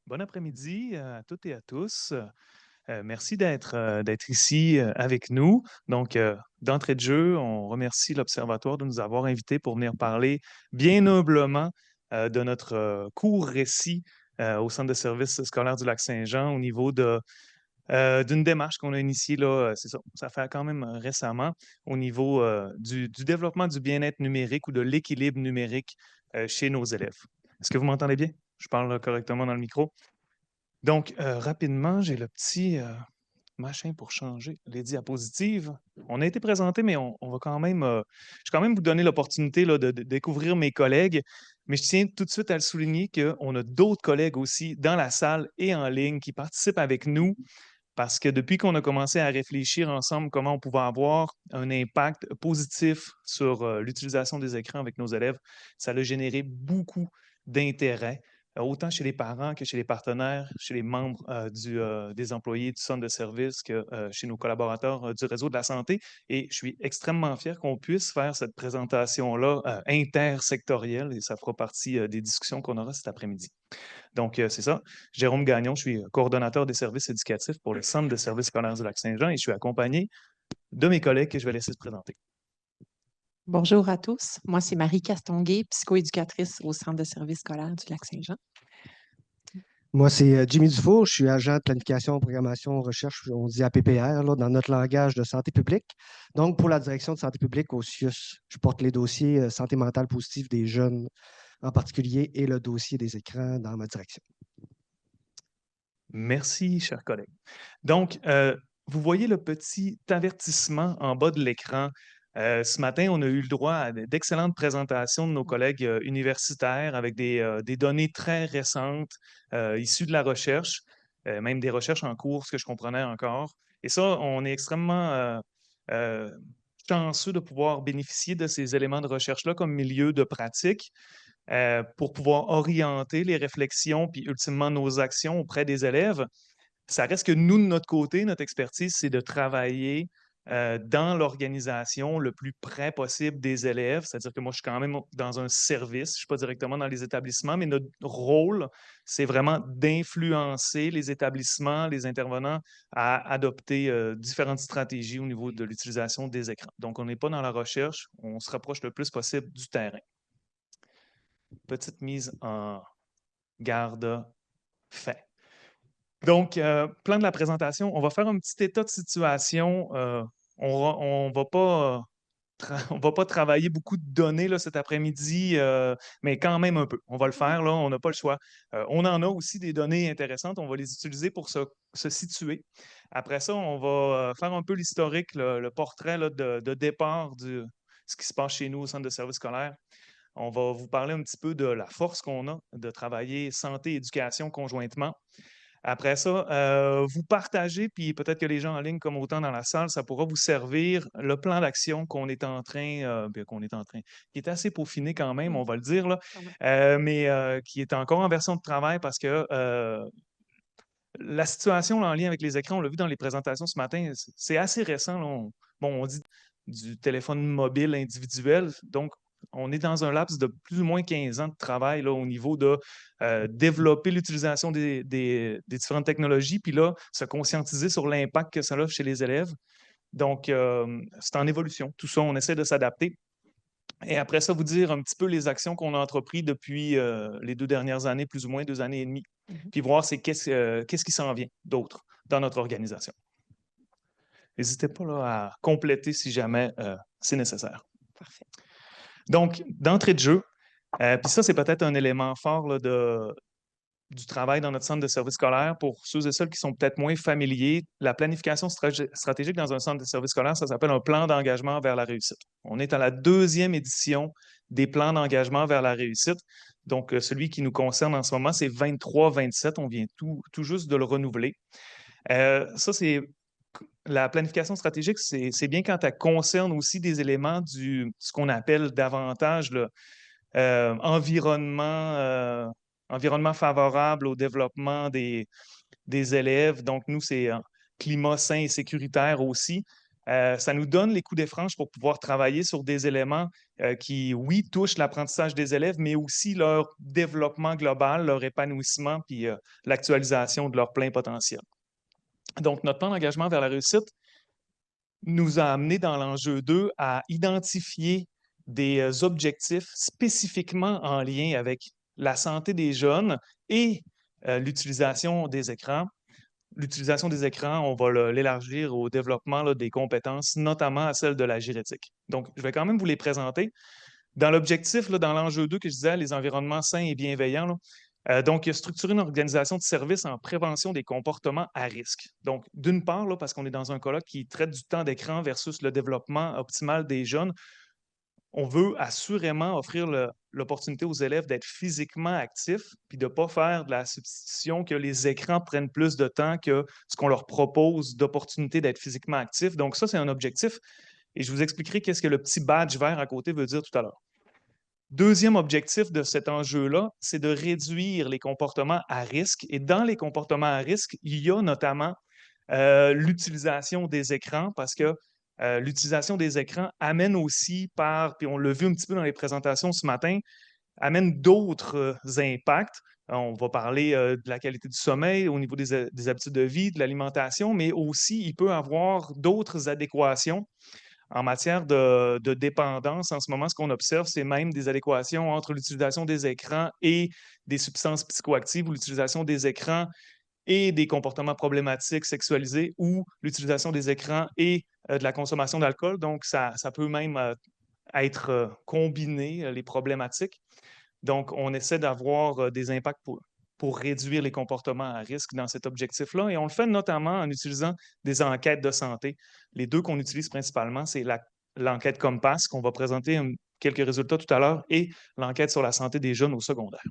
Bon après-midi à toutes et à tous. Merci d'être ici avec nous. Donc, d'entrée de jeu, on remercie l'Observatoire de nous avoir invités pour venir parler bien humblement de notre court récit au Centre de services scolaires du Lac-Saint-Jean au niveau d'une démarche qu'on a initiée, là, c'est ça, ça fait quand même récemment, au niveau du développement du bien-être numérique ou de l'équilibre numérique chez nos élèves. Est-ce que vous m'entendez bien? Je parle correctement dans le micro. Donc, rapidement, j'ai le petit machin pour changer les diapositives. On a été présenté, mais on va quand même, je vais quand même vous donner l'opportunité là, de découvrir mes collègues. Mais je tiens tout de suite à le souligner qu'on a d'autres collègues aussi dans la salle et en ligne qui participent avec nous parce que depuis qu'on a commencé à réfléchir ensemble comment on pouvait avoir un impact positif sur l'utilisation des écrans avec nos élèves, ça a généré beaucoup d'intérêt, autant chez les parents que chez les partenaires, chez les membres des employés du centre de service que chez nos collaborateurs du réseau de la santé. Et je suis extrêmement fier qu'on puisse faire cette présentation-là intersectorielle et ça fera partie des discussions qu'on aura cet après-midi. Donc, c'est ça. Jérôme Gagnon, je suis coordonnateur des services éducatifs pour le Centre de services scolaires du Lac-Saint-Jean et je suis accompagné de mes collègues que je vais laisser se présenter. Bonjour à tous. Moi, c'est Marie Castonguay, psychoéducatrice au Centre de services scolaires du Lac-Saint-Jean. Moi, c'est Jimmy Dufour. Je suis agent de planification, programmation, recherche, on dit APPR, là, dans notre langage de santé publique. Donc, pour la direction de santé publique au CIUS, je porte les dossiers santé mentale positive des jeunes en particulier et le dossier des écrans dans ma direction. Merci, chers collègues. Donc, vous voyez le petit avertissement en bas de l'écran. Ce matin, on a eu le droit à d'excellentes présentations de nos collègues universitaires avec des données très récentes issues de la recherche, même des recherches en cours, ce que je comprenais encore. Et ça, on est extrêmement euh, chanceux de pouvoir bénéficier de ces éléments de recherche-là comme milieu de pratique pour pouvoir orienter les réflexions puis ultimement nos actions auprès des élèves. Ça reste que nous, de notre côté, notre expertise, c'est de travailler dans l'organisation le plus près possible des élèves. C'est-à-dire que moi, je suis quand même dans un service, je ne suis pas directement dans les établissements, mais notre rôle, c'est vraiment d'influencer les établissements, les intervenants à adopter différentes stratégies au niveau de l'utilisation des écrans. Donc, on n'est pas dans la recherche, on se rapproche le plus possible du terrain. Petite mise en garde fait. Donc, plan de la présentation, on va faire un petit état de situation. On va pas, on va pas travailler beaucoup de données là, cet après-midi, mais quand même un peu. On va le faire, là, on n'a pas le choix. On en a aussi des données intéressantes, on va les utiliser pour se situer. Après ça, on va faire un peu l'historique, le portrait là, de départ de ce qui se passe chez nous au centre de services scolaires. On va vous parler un petit peu de la force qu'on a de travailler santé et éducation conjointement. Après ça, vous partagez, puis peut-être que les gens en ligne, comme autant dans la salle, ça pourra vous servir le plan d'action qu'on est en train, qui est assez peaufiné quand même, on va le dire, là, mais qui est encore en version de travail parce que la situation là, en lien avec les écrans, on l'a vu dans les présentations ce matin, c'est assez récent. Là, on dit du téléphone mobile individuel, donc on est dans un laps de plus ou moins 15 ans de travail là, au niveau de développer l'utilisation des différentes technologies, puis là, se conscientiser sur l'impact que ça a chez les élèves. Donc, c'est en évolution. Tout ça, on essaie de s'adapter. Et après ça, vous dire un petit peu les actions qu'on a entreprises depuis les 2 dernières années, plus ou moins 2 années et demie, puis voir qu'est-ce qui s'en vient d'autre dans notre organisation. N'hésitez pas là, à compléter si jamais c'est nécessaire. Parfait. Donc, d'entrée de jeu, puis ça, c'est peut-être un élément fort là, du travail dans notre centre de services scolaire pour ceux et celles qui sont peut-être moins familiers. La planification stratégique dans un centre de services scolaire, ça s'appelle un plan d'engagement vers la réussite. On est à la 2e édition des plans d'engagement vers la réussite. Donc, celui qui nous concerne en ce moment, c'est 23-27. On vient tout juste de le renouveler. Ça, c'est la planification stratégique, c'est bien quand elle concerne aussi des éléments ce qu'on appelle davantage environnement favorable au développement des élèves. Donc, nous, c'est climat sain et sécuritaire aussi. Ça nous donne les coups des franges pour pouvoir travailler sur des éléments qui, oui, touchent l'apprentissage des élèves, mais aussi leur développement global, leur épanouissement, puis l'actualisation de leur plein potentiel. Donc, notre plan d'engagement vers la réussite nous a amené dans l'enjeu 2 à identifier des objectifs spécifiquement en lien avec la santé des jeunes et l'utilisation des écrans. L'utilisation des écrans, on va l'élargir au développement là, des compétences, notamment à celle de la génétique. Donc, je vais quand même vous les présenter. Dans l'objectif, dans l'enjeu 2 que je disais, les environnements sains et bienveillants, donc, structurer une organisation de services en prévention des comportements à risque. Donc, d'une part, là, parce qu'on est dans un colloque qui traite du temps d'écran versus le développement optimal des jeunes, on veut assurément offrir l'opportunité aux élèves d'être physiquement actifs, puis de ne pas faire de la substitution que les écrans prennent plus de temps que ce qu'on leur propose d'opportunité d'être physiquement actifs. Donc, ça, c'est un objectif. Et je vous expliquerai qu'est-ce que le petit badge vert à côté veut dire tout à l'heure. Deuxième objectif de cet enjeu-là, c'est de réduire les comportements à risque. Et dans les comportements à risque, il y a notamment l'utilisation des écrans parce que l'utilisation des écrans amène aussi puis on l'a vu un petit peu dans les présentations ce matin, amène d'autres impacts. On va parler de la qualité du sommeil au niveau des habitudes de vie, de l'alimentation, mais aussi il peut avoir d'autres adéquations en matière de dépendance. En ce moment, ce qu'on observe, c'est même des adéquations entre l'utilisation des écrans et des substances psychoactives ou l'utilisation des écrans et des comportements problématiques sexualisés ou l'utilisation des écrans et de la consommation d'alcool. Donc, ça peut même être combiné, les problématiques. Donc, on essaie d'avoir des impacts pour réduire les comportements à risque dans cet objectif-là. Et on le fait notamment en utilisant des enquêtes de santé. Les deux qu'on utilise principalement, c'est l'enquête Compass, qu'on va présenter quelques résultats tout à l'heure, et l'enquête sur la santé des jeunes au secondaire.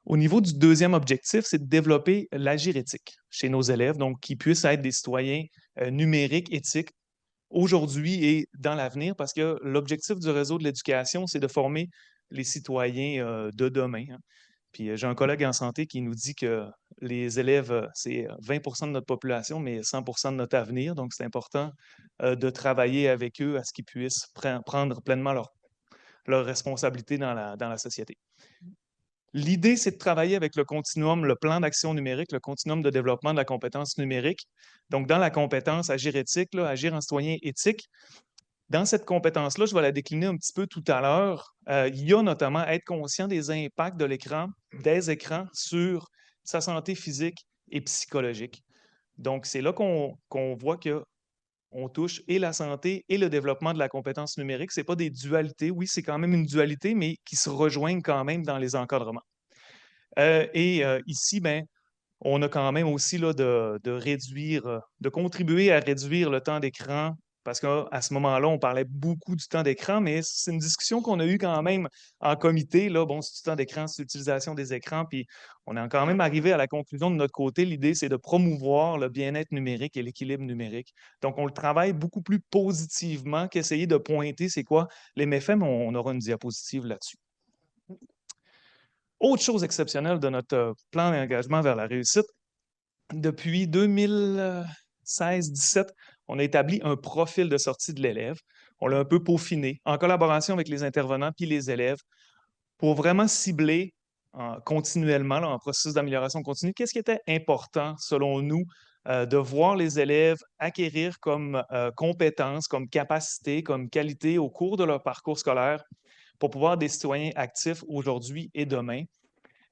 Au niveau du deuxième objectif, c'est de développer l'agir éthique chez nos élèves, donc qu'ils puissent être des citoyens numériques, éthiques, aujourd'hui et dans l'avenir, parce que l'objectif du réseau de l'éducation, c'est de former les citoyens de demain. Hein. Puis j'ai un collègue en santé qui nous dit que les élèves, c'est 20 de notre population, mais 100 de notre avenir. Donc, c'est important de travailler avec eux à ce qu'ils puissent prendre pleinement leur responsabilité dans la société. L'idée, c'est de travailler avec le continuum, le plan d'action numérique, le continuum de développement de la compétence numérique. Donc, dans la compétence agir éthique, agir en citoyen éthique, dans cette compétence-là, je vais la décliner un petit peu tout à l'heure. Il y a notamment être conscient des impacts de l'écran, des écrans sur sa santé physique et psychologique. Donc, c'est là qu'on voit qu'on touche et la santé et le développement de la compétence numérique. Ce n'est pas des dualités. Oui, c'est quand même une dualité, mais qui se rejoignent quand même dans les encadrements. Ici, ben, on a quand même aussi là, de réduire, de contribuer à réduire le temps d'écran, parce qu'à ce moment-là, on parlait beaucoup du temps d'écran, mais c'est une discussion qu'on a eue quand même en comité. Là, bon, c'est du temps d'écran, c'est l'utilisation des écrans, puis on est quand même arrivé à la conclusion de notre côté. L'idée, c'est de promouvoir le bien-être numérique et l'équilibre numérique. Donc, on le travaille beaucoup plus positivement qu'essayer de pointer c'est quoi les méfaits, mais on aura une diapositive là-dessus. Autre chose exceptionnelle de notre plan d'engagement vers la réussite, depuis 2016-17, on a établi un profil de sortie de l'élève. On l'a un peu peaufiné en collaboration avec les intervenants puis les élèves pour vraiment cibler continuellement, là, en processus d'amélioration continue, qu'est-ce qui était important selon nous de voir les élèves acquérir comme compétences, comme capacités, comme qualité au cours de leur parcours scolaire pour pouvoir être des citoyens actifs aujourd'hui et demain.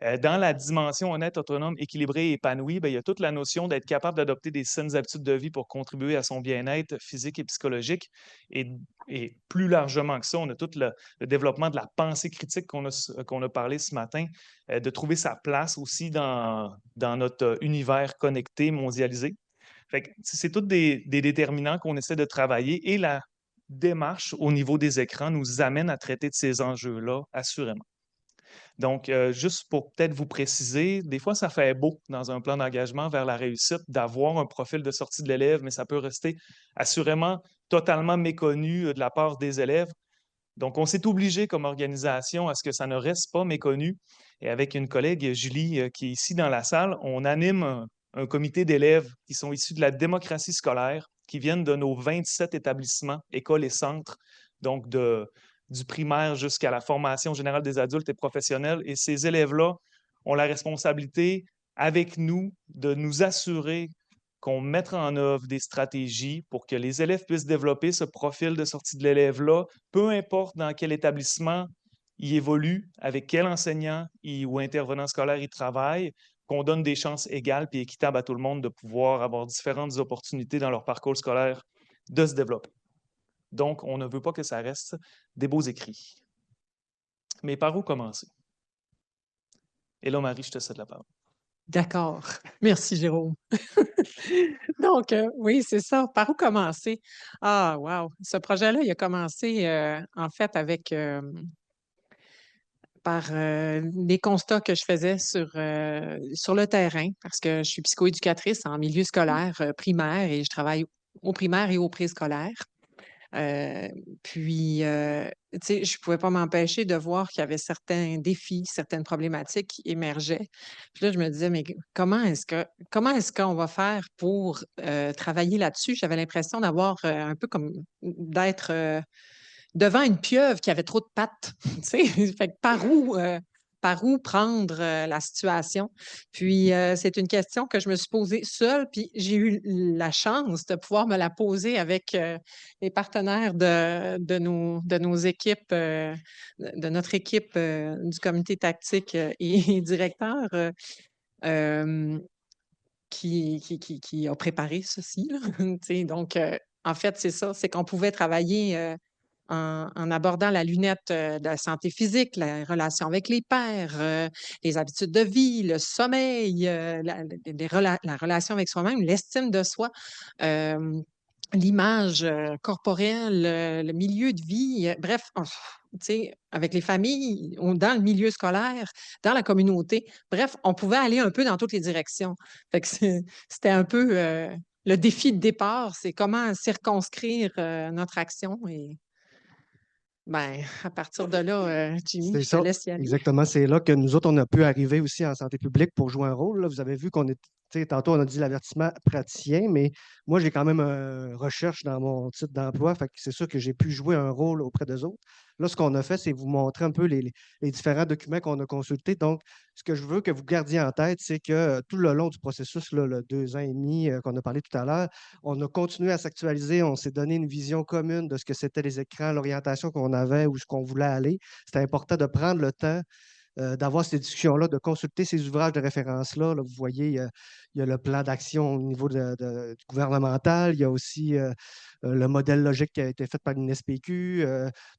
Dans la dimension honnête, autonome, équilibrée et épanouie, bien, il y a toute la notion d'être capable d'adopter des saines habitudes de vie pour contribuer à son bien-être physique et psychologique. Et plus largement que ça, on a tout le développement de la pensée critique qu'on a parlé ce matin, de trouver sa place aussi dans notre univers connecté, mondialisé. C'est tous des déterminants qu'on essaie de travailler et la démarche au niveau des écrans nous amène à traiter de ces enjeux-là, assurément. Donc, juste pour peut-être vous préciser, des fois, ça fait beau dans un plan d'engagement vers la réussite d'avoir un profil de sortie de l'élève, mais ça peut rester assurément totalement méconnu de la part des élèves. Donc, on s'est obligé comme organisation à ce que ça ne reste pas méconnu. Et avec une collègue, Julie, qui est ici dans la salle, on anime un comité d'élèves qui sont issus de la démocratie scolaire qui viennent de nos 27 établissements, écoles et centres, donc du primaire jusqu'à la formation générale des adultes et professionnels. Et ces élèves-là ont la responsabilité, avec nous, de nous assurer qu'on mette en œuvre des stratégies pour que les élèves puissent développer ce profil de sortie de l'élève-là, peu importe dans quel établissement il évolue, avec quel enseignant ou intervenant scolaire il travaille, qu'on donne des chances égales et équitables à tout le monde de pouvoir avoir différentes opportunités dans leur parcours scolaire de se développer. Donc, on ne veut pas que ça reste des beaux écrits. Mais par où commencer? Et là, Marie, je te cède la parole. D'accord. Merci, Jérôme. Donc, oui, c'est ça. Par où commencer? Ah, wow! Ce projet-là, il a commencé, en fait, par les constats que je faisais sur le terrain, parce que je suis psychoéducatrice en milieu scolaire primaire et je travaille au primaire et au préscolaire. Puis, tu sais, je ne pouvais pas m'empêcher de voir qu'il y avait certains défis, certaines problématiques qui émergeaient. Puis là, je me disais, mais comment est-ce qu'on va faire pour travailler là-dessus? J'avais l'impression d'avoir un peu comme d'être devant une pieuvre qui avait trop de pattes. Tu sais, fait que par où prendre la situation? Puis, c'est une question que je me suis posée seule, puis j'ai eu la chance de pouvoir me la poser avec les partenaires de nos équipes, de notre équipe du comité tactique et directeur euh, qui a préparé ceci, là. Tu sais, donc, en fait, c'est ça, c'est qu'on pouvait travailler en abordant la lunette de la santé physique, la relation avec les pairs, les habitudes de vie, le sommeil, la relation avec soi-même, l'estime de soi, euh, l'image corporelle, le milieu de vie, bref, tu sais, avec les familles, dans le milieu scolaire, dans la communauté. Bref, on pouvait aller un peu dans toutes les directions. Fait que c'était un peu le défi de départ, c'est comment circonscrire notre action et ben, à partir de là, Jimmy, C'est je te ça, laisse y aller. exactement. C'est là que nous autres, on a pu arriver aussi en santé publique pour jouer un rôle. Là. Vous avez vu qu'on est, tu sais, tantôt, on a dit l'avertissement praticien, mais moi, j'ai quand même une recherche dans mon titre d'emploi. Fait que c'est sûr que j'ai pu jouer un rôle auprès d'eux autres. Là, ce qu'on a fait, c'est vous montrer un peu les différents documents qu'on a consultés. Donc, ce que je veux que vous gardiez en tête, c'est que tout le long du processus, là, le 2 ans et demi qu'on a parlé tout à l'heure, on a continué à s'actualiser. On s'est donné une vision commune de ce que c'était les écrans, l'orientation qu'on avait, où ce qu'on voulait aller. C'était important de prendre le temps d'avoir ces discussions-là, de consulter ces ouvrages de référence-là. Là, vous voyez, il y a le plan d'action au niveau du gouvernemental, il y a aussi le modèle logique qui a été fait par l'INSPQ,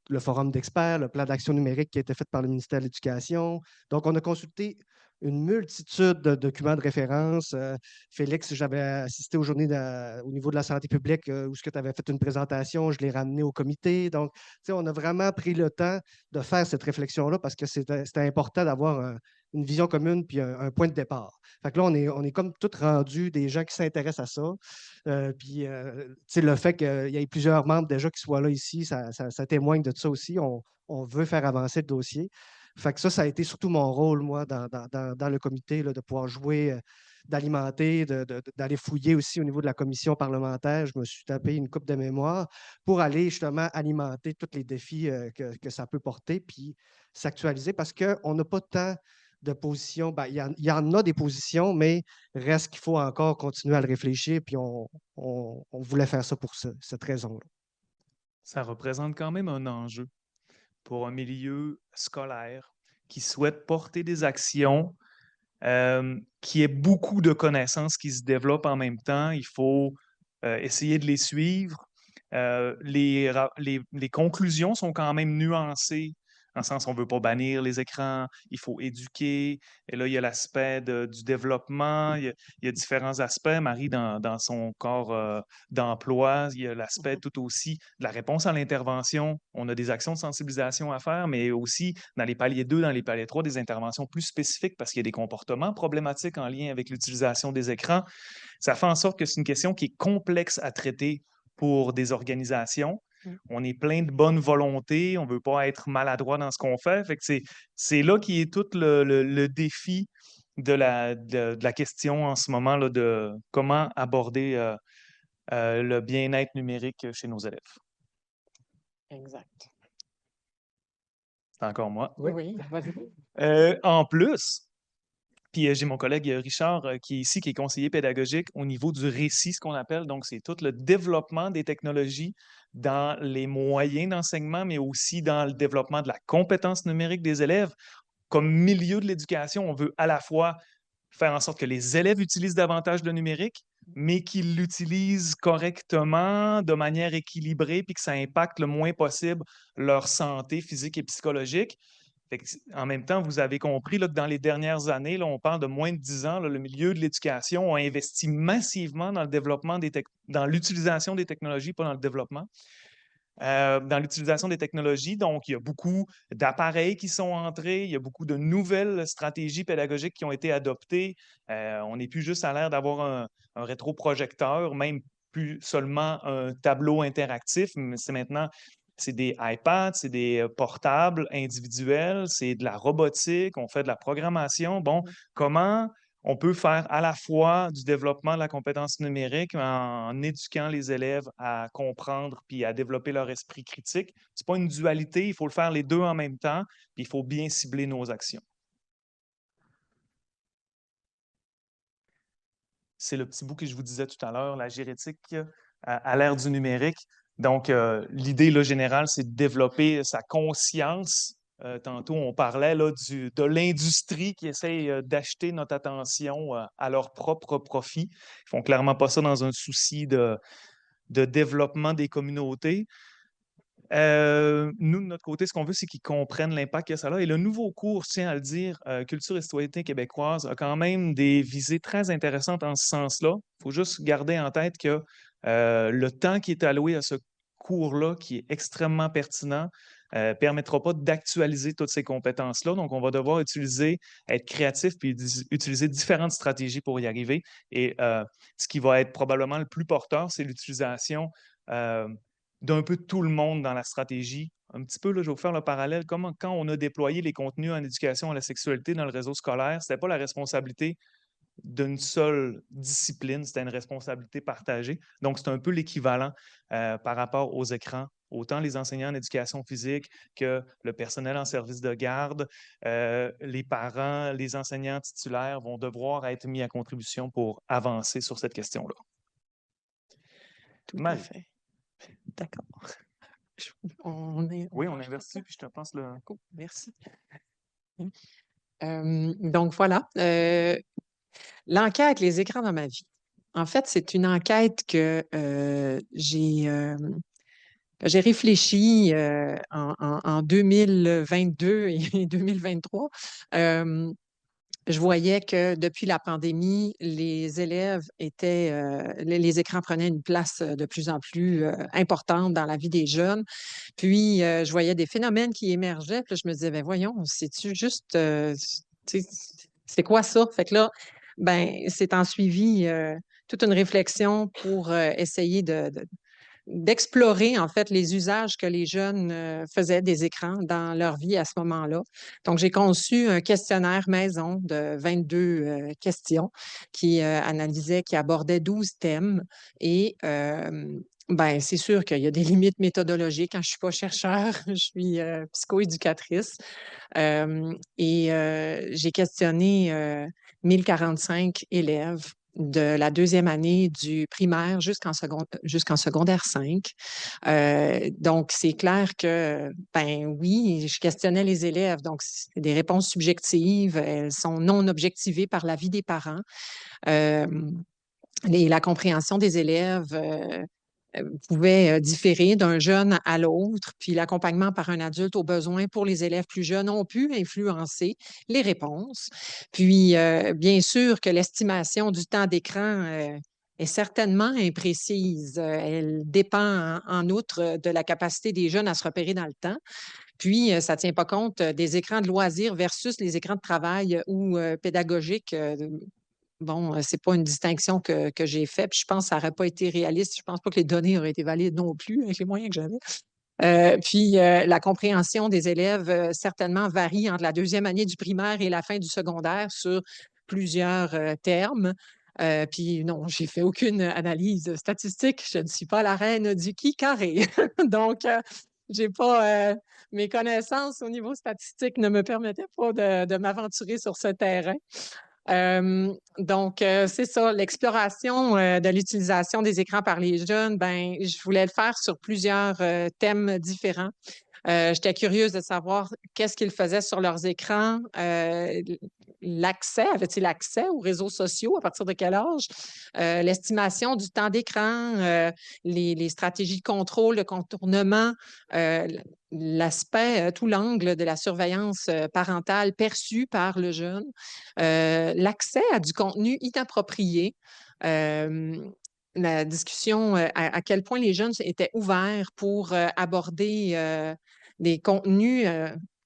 le forum d'experts, le plan d'action numérique qui a été fait par le ministère de l'Éducation. Donc, on a consulté une multitude de documents de référence. Félix, j'avais assisté aux journées au niveau de la santé publique où tu avais fait une présentation, je l'ai ramené au comité. Donc, on a vraiment pris le temps de faire cette réflexion-là parce que c'était important d'avoir une vision commune puis un point de départ. Fait que là, on est comme tout rendu des gens qui s'intéressent à ça. Puis, le fait qu'il y ait plusieurs membres déjà qui soient là ici, ça témoigne de ça aussi. On veut faire avancer le dossier. Fait que ça a été surtout mon rôle, moi, dans le comité, là, de pouvoir jouer, d'alimenter, d'aller fouiller aussi au niveau de la commission parlementaire. Je me suis tapé une coupe de mémoire pour aller justement alimenter tous les défis que ça peut porter, puis s'actualiser parce qu'on n'a pas tant de positions. Ben, il y en a des positions, mais reste qu'il faut encore continuer à le réfléchir, puis on voulait faire ça pour cette raison-là. Ça représente quand même un enjeu pour un milieu scolaire qui souhaite porter des actions, qui ait beaucoup de connaissances qui se développent en même temps. Il faut essayer de les suivre. Les conclusions sont quand même nuancées, dans le sens où on ne veut pas bannir les écrans, il faut éduquer. Et là, il y a l'aspect du développement, il y a différents aspects. Marie, dans son corps d'emploi, il y a l'aspect tout aussi de la réponse à l'intervention. On a des actions de sensibilisation à faire, mais aussi dans les paliers 2, dans les paliers 3, des interventions plus spécifiques parce qu'il y a des comportements problématiques en lien avec l'utilisation des écrans. Ça fait en sorte que c'est une question qui est complexe à traiter pour des organisations. On est plein de bonne volonté, on ne veut pas être maladroit dans ce qu'on fait. Fait que c'est là qui est tout le défi de la question en ce moment là, de comment aborder le bien-être numérique chez nos élèves. Exact. C'est encore moi. Oui, vas-y. En plus, puis j'ai mon collègue Richard qui est ici, qui est conseiller pédagogique au niveau du récit, ce qu'on appelle. Donc, c'est tout le développement des technologies dans les moyens d'enseignement, mais aussi dans le développement de la compétence numérique des élèves. Comme milieu de l'éducation, on veut à la fois faire en sorte que les élèves utilisent davantage le numérique, mais qu'ils l'utilisent correctement, de manière équilibrée, puis que ça impacte le moins possible leur santé physique et psychologique. Fait que, en même temps, vous avez compris là, que dans les dernières années, là, on parle de moins de 10 ans, là, le milieu de l'éducation a investi massivement dans le développement dans l'utilisation des technologies, pas dans le développement. Dans l'utilisation des technologies. Donc, il y a beaucoup d'appareils qui sont entrés, il y a beaucoup de nouvelles stratégies pédagogiques qui ont été adoptées. On n'est plus juste à l'air d'avoir un rétroprojecteur, même plus seulement un tableau interactif, mais c'est maintenant c'est des iPads, c'est des portables individuels, c'est de la robotique, on fait de la programmation. Bon, comment on peut faire à la fois du développement de la compétence numérique en éduquant les élèves à comprendre puis à développer leur esprit critique. Ce n'est pas une dualité, il faut le faire les deux en même temps, puis il faut bien cibler nos actions. C'est le petit bout que je vous disais tout à l'heure, la génétique à l'ère du numérique. Donc, l'idée là, générale, c'est de développer sa conscience. Tantôt, on parlait là, de l'industrie qui essaye d'acheter notre attention à leur propre profit. Ils ne font clairement pas ça dans un souci de développement des communautés. Nous, de notre côté, ce qu'on veut, c'est qu'ils comprennent l'impact que ça a. Et le nouveau cours, je tiens à le dire, Culture et citoyenneté québécoise, a quand même des visées très intéressantes en ce sens-là. Il faut juste garder en tête que le temps qui est alloué à ce cours-là, qui est extrêmement pertinent, ne permettra pas d'actualiser toutes ces compétences-là. Donc, on va devoir être créatif puis utiliser différentes stratégies pour y arriver. Et ce qui va être probablement le plus porteur, c'est l'utilisation d'un peu tout le monde dans la stratégie. Un petit peu, là, je vais vous faire le parallèle. Comme quand on a déployé les contenus en éducation à la sexualité dans le réseau scolaire, ce n'était pas la responsabilité d'une seule discipline, c'était une responsabilité partagée. Donc, c'est un peu l'équivalent par rapport aux écrans. Autant les enseignants en éducation physique que le personnel en service de garde, les parents, les enseignants titulaires vont devoir être mis à contribution pour avancer sur cette question-là. Tout à fait. D'accord. Oui, on investit, puis je te passe le... Cool, merci. Donc, voilà. L'enquête Les écrans dans ma vie. En fait, c'est une enquête que j'ai réfléchi en 2022 et 2023. Je voyais que depuis la pandémie, les élèves les écrans prenaient une place de plus en plus importante dans la vie des jeunes. Puis, je voyais des phénomènes qui émergeaient. Puis là, je me disais, ben voyons, c'est-tu juste, c'est quoi ça? Fait que là, ben, c'est en suivi toute une réflexion pour essayer d'explorer en fait les usages que les jeunes faisaient des écrans dans leur vie à ce moment-là. Donc, j'ai conçu un questionnaire maison de 22 questions qui abordait 12 thèmes et ben, c'est sûr qu'il y a des limites méthodologiques. Quand je ne suis pas chercheur, je suis psychoéducatrice. J'ai questionné 1045 élèves de la deuxième année du primaire jusqu'en secondaire 5. Donc, c'est clair que, ben oui, je questionnais les élèves. Donc, c'est des réponses subjectives. Elles sont non objectivées par l'avis des parents. La compréhension des élèves pouvait différer d'un jeune à l'autre, puis l'accompagnement par un adulte aux besoins pour les élèves plus jeunes ont pu influencer les réponses. Puis, bien sûr que l'estimation du temps d'écran est certainement imprécise. Elle dépend en outre de la capacité des jeunes à se repérer dans le temps. Puis, ça ne tient pas compte des écrans de loisirs versus les écrans de travail ou pédagogiques. Bon, c'est pas une distinction que j'ai faite, puis je pense que ça n'aurait pas été réaliste. Je pense pas que les données auraient été valides non plus avec les moyens que j'avais. Puis, la compréhension des élèves certainement varie entre la deuxième année du primaire et la fin du secondaire sur plusieurs termes. Puis non, j'ai fait aucune analyse statistique. Je ne suis pas la reine du qui carré. Donc, j'ai pas mes connaissances au niveau statistique ne me permettaient pas de m'aventurer sur ce terrain. Donc, c'est ça, l'exploration de l'utilisation des écrans par les jeunes, ben, je voulais le faire sur plusieurs thèmes différents. J'étais curieuse de savoir qu'est-ce qu'ils faisaient sur leurs écrans, l'accès, avaient-ils accès aux réseaux sociaux, à partir de quel âge, l'estimation du temps d'écran, les stratégies de contrôle, de contournement, l'aspect, tout l'angle de la surveillance parentale perçue par le jeune, l'accès à du contenu inapproprié, la discussion, à quel point les jeunes étaient ouverts pour aborder des contenus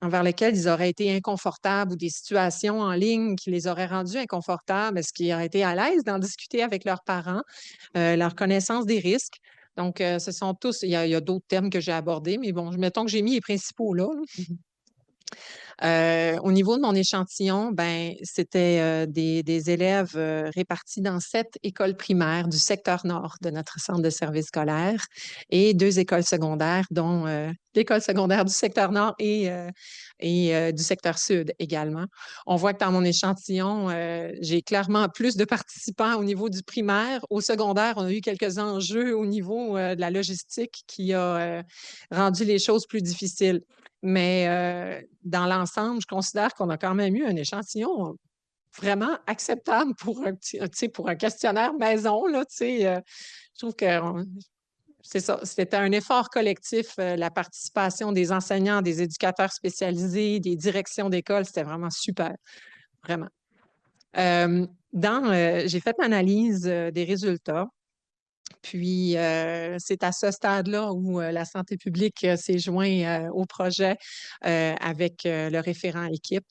envers lesquels ils auraient été inconfortables ou des situations en ligne qui les auraient rendus inconfortables. Est-ce qu'ils auraient été à l'aise d'en discuter avec leurs parents, leur connaissance des risques? Donc, ce sont tous, il y a d'autres thèmes que j'ai abordés, mais bon, mettons que j'ai mis les principaux là. Au niveau de mon échantillon, ben, c'était des élèves répartis dans 7 écoles primaires du secteur nord de notre centre de service scolaire et 2 écoles secondaires, dont l'école secondaire du secteur nord et du secteur sud également. On voit que dans mon échantillon, j'ai clairement plus de participants au niveau du primaire. Au secondaire, on a eu quelques enjeux au niveau de la logistique qui a rendu les choses plus difficiles. Mais dans l'ensemble, je considère qu'on a quand même eu un échantillon vraiment acceptable pour pour un questionnaire maison. Là, je trouve que c'est ça, c'était un effort collectif, la participation des enseignants, des éducateurs spécialisés, des directions d'école, c'était vraiment super, vraiment. J'ai fait l'analyse des résultats. Puis, c'est à ce stade-là où la santé publique s'est joint au projet avec le référent équipe.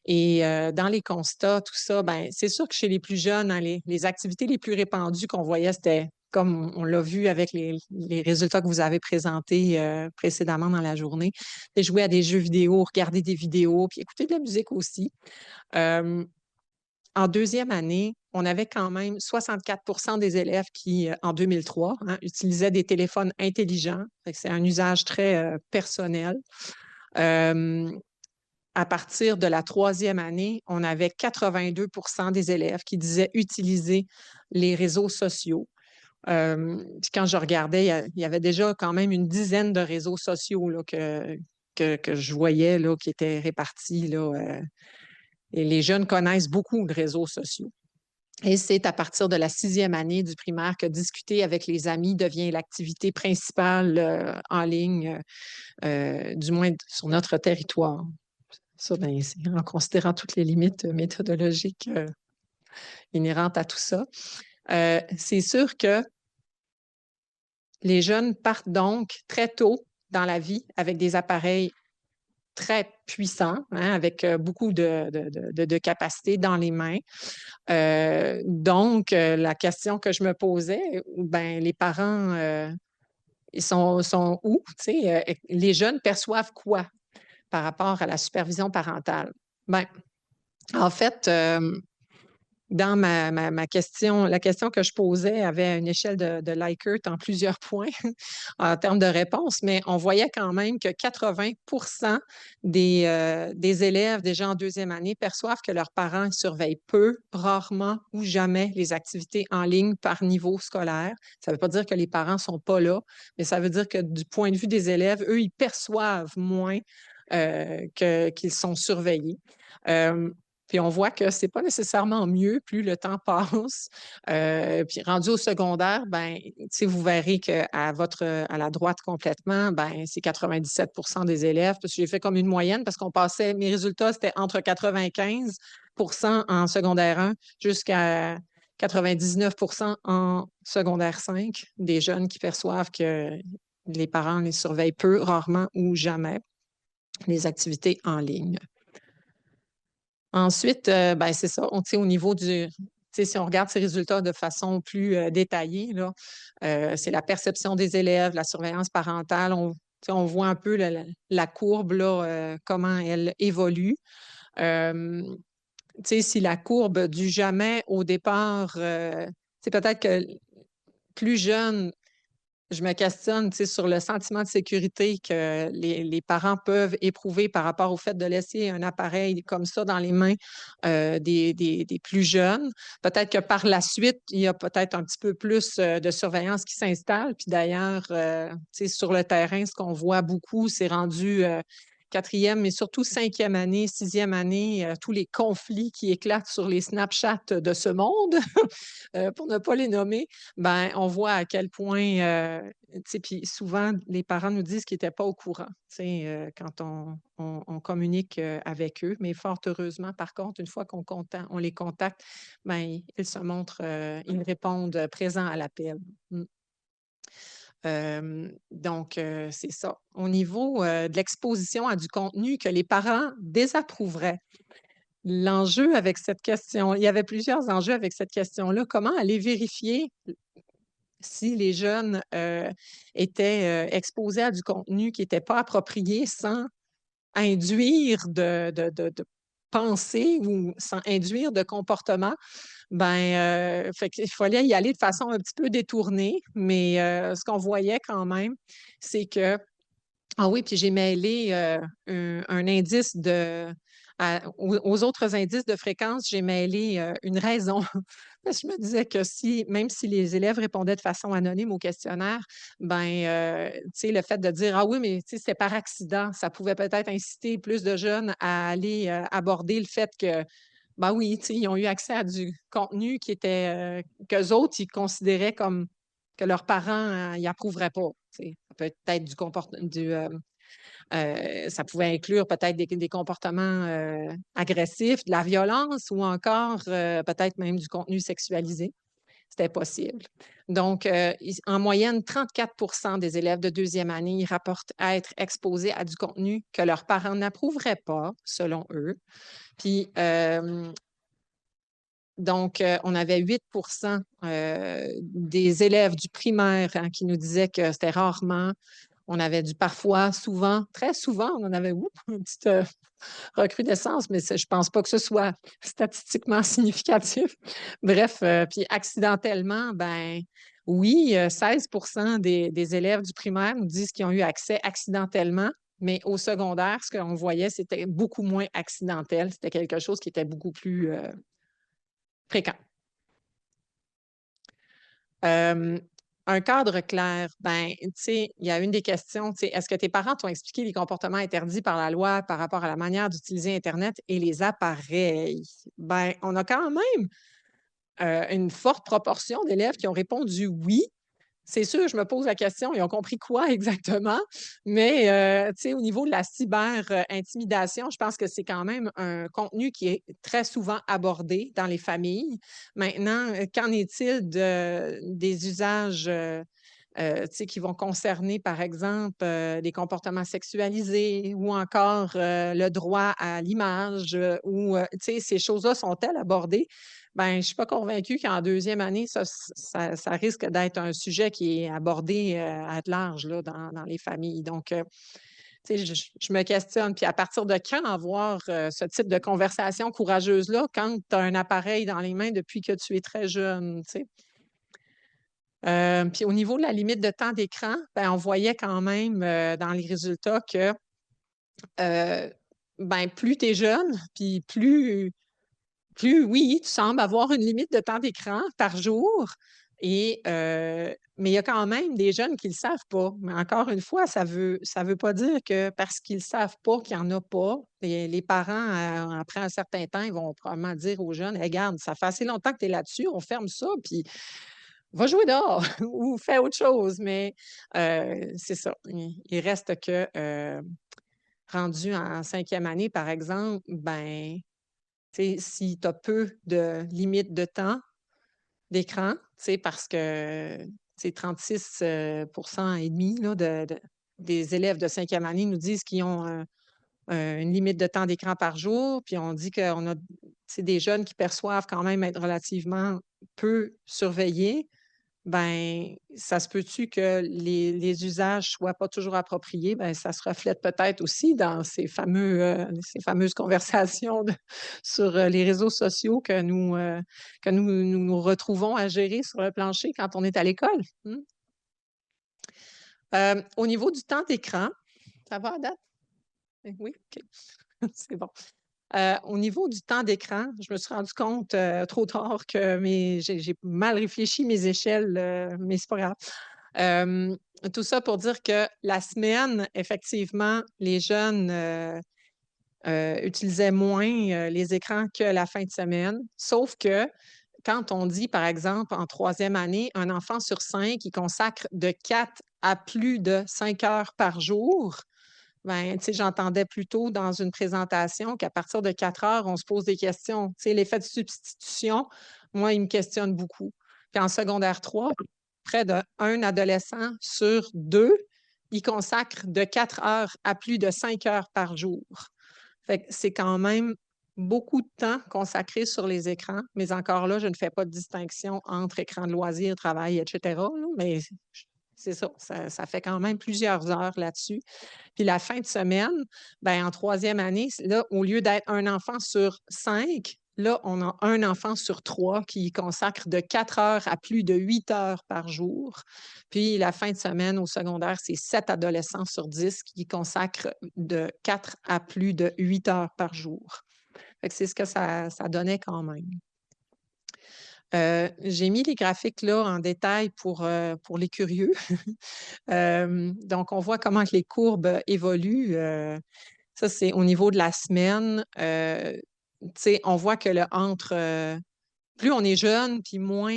Et dans les constats, tout ça, ben, c'est sûr que chez les plus jeunes, hein, les activités les plus répandues qu'on voyait, c'était comme on l'a vu avec les résultats que vous avez présentés précédemment dans la journée, c'est jouer à des jeux vidéo, regarder des vidéos, puis écouter de la musique aussi. En deuxième année, on avait quand même 64 des élèves qui, en 2003, utilisaient des téléphones intelligents. C'est un usage très personnel. À partir de la troisième année, on avait 82 des élèves qui disaient utiliser les réseaux sociaux. Puis quand je regardais, il y avait déjà quand même une dizaine de réseaux sociaux là, que je voyais là, qui étaient répartis là, et les jeunes connaissent beaucoup de réseaux sociaux. Et c'est à partir de la sixième année du primaire que discuter avec les amis devient l'activité principale en ligne, du moins sur notre territoire. Ça, ben, c'est en considérant toutes les limites méthodologiques inhérentes à tout ça. C'est sûr que les jeunes partent donc très tôt dans la vie avec des appareils très puissant, avec beaucoup de capacités dans les mains. Donc, la question que je me posais, ben, les parents, ils sont où? Les jeunes perçoivent quoi par rapport à la supervision parentale? Ben, en fait, dans ma question, la question que je posais avait une échelle de Likert en plusieurs points en termes de réponse, mais on voyait quand même que 80 des élèves déjà en deuxième année perçoivent que leurs parents surveillent peu, rarement ou jamais les activités en ligne par niveau scolaire. Ça ne veut pas dire que les parents ne sont pas là, mais ça veut dire que du point de vue des élèves, eux, ils perçoivent moins qu'ils sont surveillés. Puis on voit que c'est pas nécessairement mieux plus le temps passe. Puis rendu au secondaire, ben, vous verrez qu'à à la droite complètement, ben, c'est 97 des élèves. Parce que j'ai fait comme une moyenne parce qu'on passait, mes résultats, c'était entre 95 en secondaire 1 jusqu'à 99 en secondaire 5 des jeunes qui perçoivent que les parents les surveillent peu, rarement ou jamais les activités en ligne. Ensuite, ben, c'est ça, au niveau du... Si on regarde ces résultats de façon plus détaillée, là, c'est la perception des élèves, la surveillance parentale. On voit un peu la courbe, là, comment elle évolue. sais, si la courbe du jamais au départ, c'est peut-être que plus jeune, je me questionne, tu sais, sur le sentiment de sécurité que les parents peuvent éprouver par rapport au fait de laisser un appareil comme ça dans les mains des plus jeunes. Peut-être que par la suite, il y a peut-être un petit peu plus de surveillance qui s'installe. Puis d'ailleurs, tu sais, sur le terrain, ce qu'on voit beaucoup, c'est rendu quatrième, mais surtout cinquième année, sixième année, tous les conflits qui éclatent sur les Snapchat de ce monde, pour ne pas les nommer, ben, on voit à quel point, tu sais, puis souvent, les parents nous disent qu'ils n'étaient pas au courant, tu sais, quand on communique avec eux. Mais fort heureusement, par contre, une fois on les contacte, ben, ils se montrent, ils répondent présents à l'appel. Mm. Donc, c'est ça. Au niveau de l'exposition à du contenu que les parents désapprouveraient, l'enjeu avec cette question, il y avait plusieurs enjeux avec cette question-là. Comment aller vérifier si les jeunes étaient exposés à du contenu qui n'était pas approprié sans induire de pensée ou sans induire de comportement? Ben, fait qu'il fallait y aller de façon un petit peu détournée, mais ce qu'on voyait quand même, c'est que ah oui, puis j'ai mêlé, un indice aux autres indices de fréquence, j'ai mêlé, une raison. Parce que je me disais que si même si les élèves répondaient de façon anonyme au questionnaire, ben, tu sais, le fait de dire: «Ah oui, mais tu sais, c'était par accident», ça pouvait peut-être inciter plus de jeunes à aller, aborder le fait que, ben oui, tu sais, ils ont eu accès à du contenu qui était, qu'eux autres, ils considéraient comme que leurs parents, ils approuveraient pas, tu sais. Ça peut être du comportement ça pouvait inclure peut-être des comportements, agressifs, de la violence ou encore, peut-être même du contenu sexualisé. C'était possible. Donc, en moyenne, 34 des élèves de deuxième année rapportent être exposés à du contenu que leurs parents n'approuveraient pas, selon eux. Puis, donc, on avait 8 des élèves du primaire, hein, qui nous disaient que c'était rarement. On avait du parfois, souvent, très souvent, on en avait une petite recrudescence, mais je ne pense pas que ce soit statistiquement significatif. Bref, puis accidentellement, ben oui, 16 des élèves du primaire nous disent qu'ils ont eu accès accidentellement, mais au secondaire, ce qu'on voyait, c'était beaucoup moins accidentel. C'était quelque chose qui était beaucoup plus fréquent. Un cadre clair, ben, tu sais, il y a une des questions, tu sais, est-ce que tes parents t'ont expliqué les comportements interdits par la loi par rapport à la manière d'utiliser Internet et les appareils? Ben, on a quand même une forte proportion d'élèves qui ont répondu oui. C'est sûr, je me pose la question, ils ont compris quoi exactement? Mais, tu sais, au niveau de la cyber-intimidation, je pense que c'est quand même un contenu qui est très souvent abordé dans les familles. Maintenant, qu'en est-il des usages, tu sais, qui vont concerner, par exemple, des comportements sexualisés ou encore, le droit à l'image, ou, tu sais, ces choses-là sont-elles abordées? Ben, je ne suis pas convaincue qu'en deuxième année, ça risque d'être un sujet qui est abordé, à large là, dans les familles. Donc, tu sais, je me questionne. Puis à partir de quand avoir, ce type de conversation courageuse-là quand tu as un appareil dans les mains depuis que tu es très jeune, tu sais? Puis au niveau de la limite de temps d'écran, ben, on voyait quand même, dans les résultats que, heu, ben, plus tu es jeune, puis plus oui, tu sembles avoir une limite de temps d'écran par jour et mais il y a quand même des jeunes qui ne le savent pas. Mais encore une fois, ça veut pas dire que parce qu'ils ne savent pas qu'il y en a pas. Les parents, après un certain temps, ils vont probablement dire aux jeunes: «Hey, regarde, ça fait assez longtemps que tu es là-dessus, on ferme ça, puis va jouer dehors ou fais autre chose». Mais c'est ça. Il reste que, rendu en cinquième année, par exemple, ben tu sais, si tu as peu de limite de temps d'écran, tu sais, parce que c'est 36 et demi là, des élèves de cinquième année nous disent qu'ils ont une limite de temps d'écran par jour, puis on dit qu'on a des jeunes qui perçoivent quand même être relativement peu surveillés. ben, ça se peut-tu que les usages soient pas toujours appropriés? Ben, ça se reflète peut-être aussi dans ces fameuses conversations sur les réseaux sociaux que nous retrouvons à gérer sur le plancher quand on est à l'école. Au niveau du temps d'écran, ça va à date? Oui, OK. C'est bon. Au niveau du temps d'écran, je me suis rendu compte trop tard que j'ai mal réfléchi mes échelles, mais c'est pas grave. Tout ça pour dire que la semaine, effectivement, les jeunes utilisaient moins les écrans que la fin de semaine. Sauf que quand on dit, par exemple, en troisième année, un enfant sur 5 il consacre de 4 à plus de 5 heures par jour, ben, tu sais, j'entendais plutôt dans une présentation qu'à partir de 4 heures, on se pose des questions. Tu sais, l'effet de substitution, moi, il me questionne beaucoup. Puis en secondaire 3, près d'un adolescent sur 2, il consacre de 4 heures à plus de 5 heures par jour. Fait que c'est quand même beaucoup de temps consacré sur les écrans, mais encore là, je ne fais pas de distinction entre écran de loisirs, travail, etc. là, mais c'est ça, ça fait quand même plusieurs heures là-dessus. Puis la fin de semaine, ben, en troisième année, là, au lieu d'être un enfant sur 5, là, on a un enfant sur 3 qui y consacre de 4 heures à plus de 8 heures par jour. Puis la fin de semaine au secondaire, c'est 7 adolescents sur 10 qui y consacrent de 4 à plus de 8 heures par jour. Fait que c'est ce que ça donnait quand même. J'ai mis les graphiques là en détail pour les curieux. Donc, on voit comment que les courbes évoluent. Ça, c'est au niveau de la semaine. Tu sais, on voit que plus on est jeune, puis moins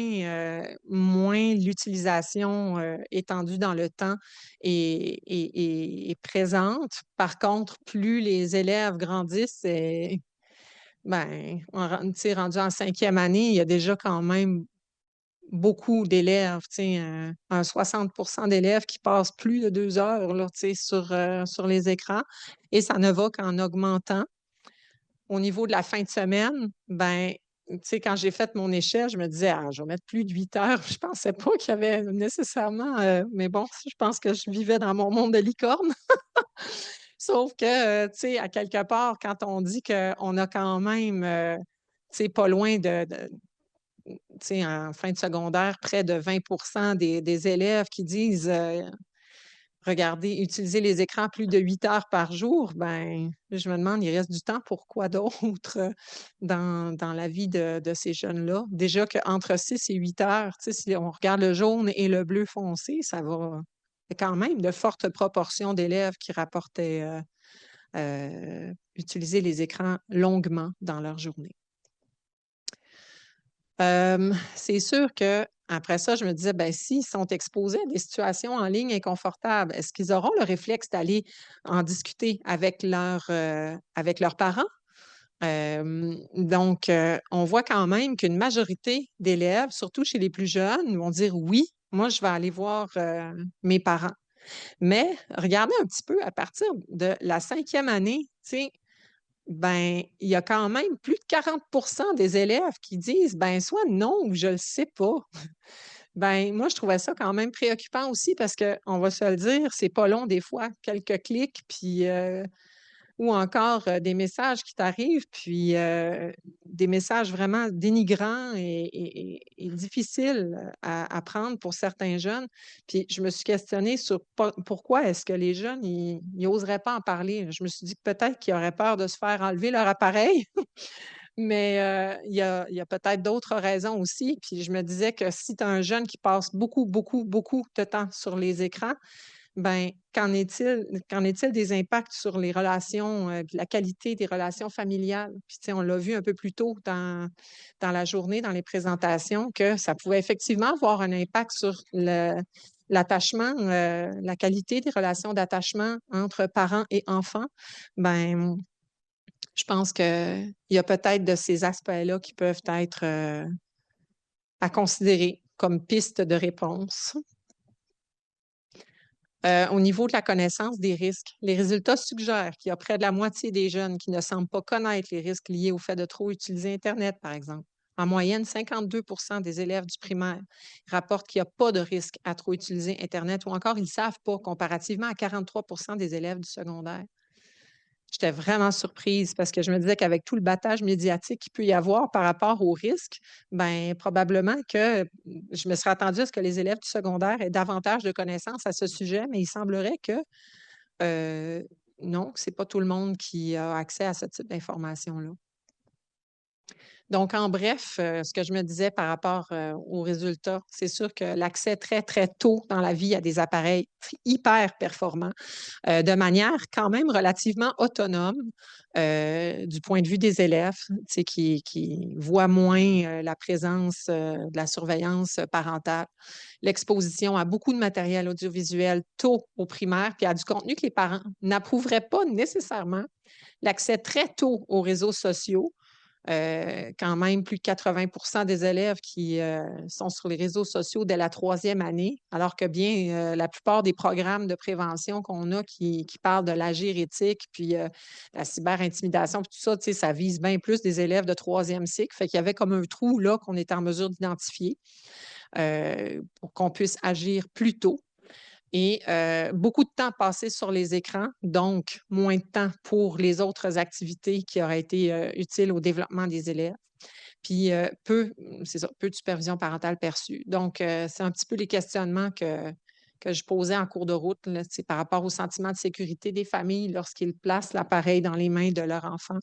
l'utilisation étendue dans le temps est présente. Par contre, plus les élèves grandissent, ben, tu sais, rendu en cinquième année, il y a déjà quand même beaucoup d'élèves, tu sais, un 60 d'élèves qui passent plus de 2 heures là, tu sais, sur les écrans et ça ne va qu'en augmentant. Au niveau de la fin de semaine, ben, tu sais, quand j'ai fait mon échelle, je me disais: «Ah, je vais mettre plus de 8 heures». Je pensais pas qu'il y avait nécessairement, mais bon, je pense que je vivais dans mon monde de licorne. Sauf que, tu sais, à quelque part, quand on dit qu'on a quand même, tu sais, pas loin tu sais, en fin de secondaire, près de 20 des élèves qui disent, regardez, utiliser les écrans plus de 8 heures par jour, ben, je me demande, il reste du temps pour quoi d'autre dans la vie de ces jeunes-là? Déjà qu'entre 6 et 8 heures, tu sais, si on regarde le jaune et le bleu foncé, ça va il y a quand même de fortes proportions d'élèves qui rapportaient utiliser les écrans longuement dans leur journée. C'est sûr que après ça, je me disais, ben, s'ils sont exposés à des situations en ligne inconfortables, est-ce qu'ils auront le réflexe d'aller en discuter avec leurs parents? Donc, on voit quand même qu'une majorité d'élèves, surtout chez les plus jeunes, vont dire oui, moi, je vais aller voir mes parents. Mais regardez un petit peu à partir de la cinquième année, tu sais, ben, il y a quand même plus de 40 des élèves qui disent: «Ben, soit non ou je le sais pas». Ben, moi, je trouvais ça quand même préoccupant aussi parce qu'on va se le dire, c'est pas long des fois, quelques clics, puis ou encore des messages qui t'arrivent, puis des messages vraiment dénigrants et difficiles à prendre pour certains jeunes. Puis je me suis questionnée sur pourquoi est-ce que les jeunes, ils n'oseraient pas en parler. Je me suis dit peut-être qu'ils auraient peur de se faire enlever leur appareil, mais il y a peut-être d'autres raisons aussi. Puis je me disais que si tu as un jeune qui passe beaucoup, beaucoup, beaucoup de temps sur les écrans, ben, qu'en est-il des impacts sur les relations, puis la qualité des relations familiales? Puis, tu sais, on l'a vu un peu plus tôt dans la journée, dans les présentations, que ça pouvait effectivement avoir un impact sur l'attachement, la qualité des relations d'attachement entre parents et enfants. Ben, je pense qu'il y a peut-être de ces aspects-là qui peuvent être, à considérer comme piste de réponse. Au niveau de la connaissance des risques, les résultats suggèrent qu'il y a près de la moitié des jeunes qui ne semblent pas connaître les risques liés au fait de trop utiliser Internet, par exemple, En moyenne, 52% des élèves du primaire rapportent qu'il n'y a pas de risque à trop utiliser Internet ou encore ils ne savent pas, comparativement à 43% des élèves du secondaire. J'étais vraiment surprise parce que je me disais qu'avec tout le battage médiatique qu'il peut y avoir par rapport aux risques, ben probablement que je me serais attendue à ce que les élèves du secondaire aient davantage de connaissances à ce sujet, mais il semblerait que non, ce n'est pas tout le monde qui a accès à ce type d'informations-là. Donc, en bref, ce que je me disais par rapport aux résultats, c'est sûr que l'accès très, très tôt dans la vie à des appareils hyper performants, de manière quand même relativement autonome du point de vue des élèves, qui voient moins la présence de la surveillance parentale, l'exposition à beaucoup de matériel audiovisuel tôt au primaire, puis à du contenu que les parents n'approuveraient pas nécessairement, l'accès très tôt aux réseaux sociaux. Quand même, plus de 80% des élèves qui sont sur les réseaux sociaux dès la 3e année, alors que bien la plupart des programmes de prévention qu'on a qui parlent de l'agir éthique, puis la cyberintimidation, puis tout ça, ça vise bien plus des élèves de 3e cycle. Fait qu'il y avait comme un trou là qu'on était en mesure d'identifier pour qu'on puisse agir plus tôt. Et beaucoup de temps passé sur les écrans, donc moins de temps pour les autres activités qui auraient été utiles au développement des élèves. Puis c'est ça, peu de supervision parentale perçue. Donc, c'est un petit peu les questionnements que je posais en cours de route là, par rapport au sentiment de sécurité des familles lorsqu'ils placent l'appareil dans les mains de leur enfant.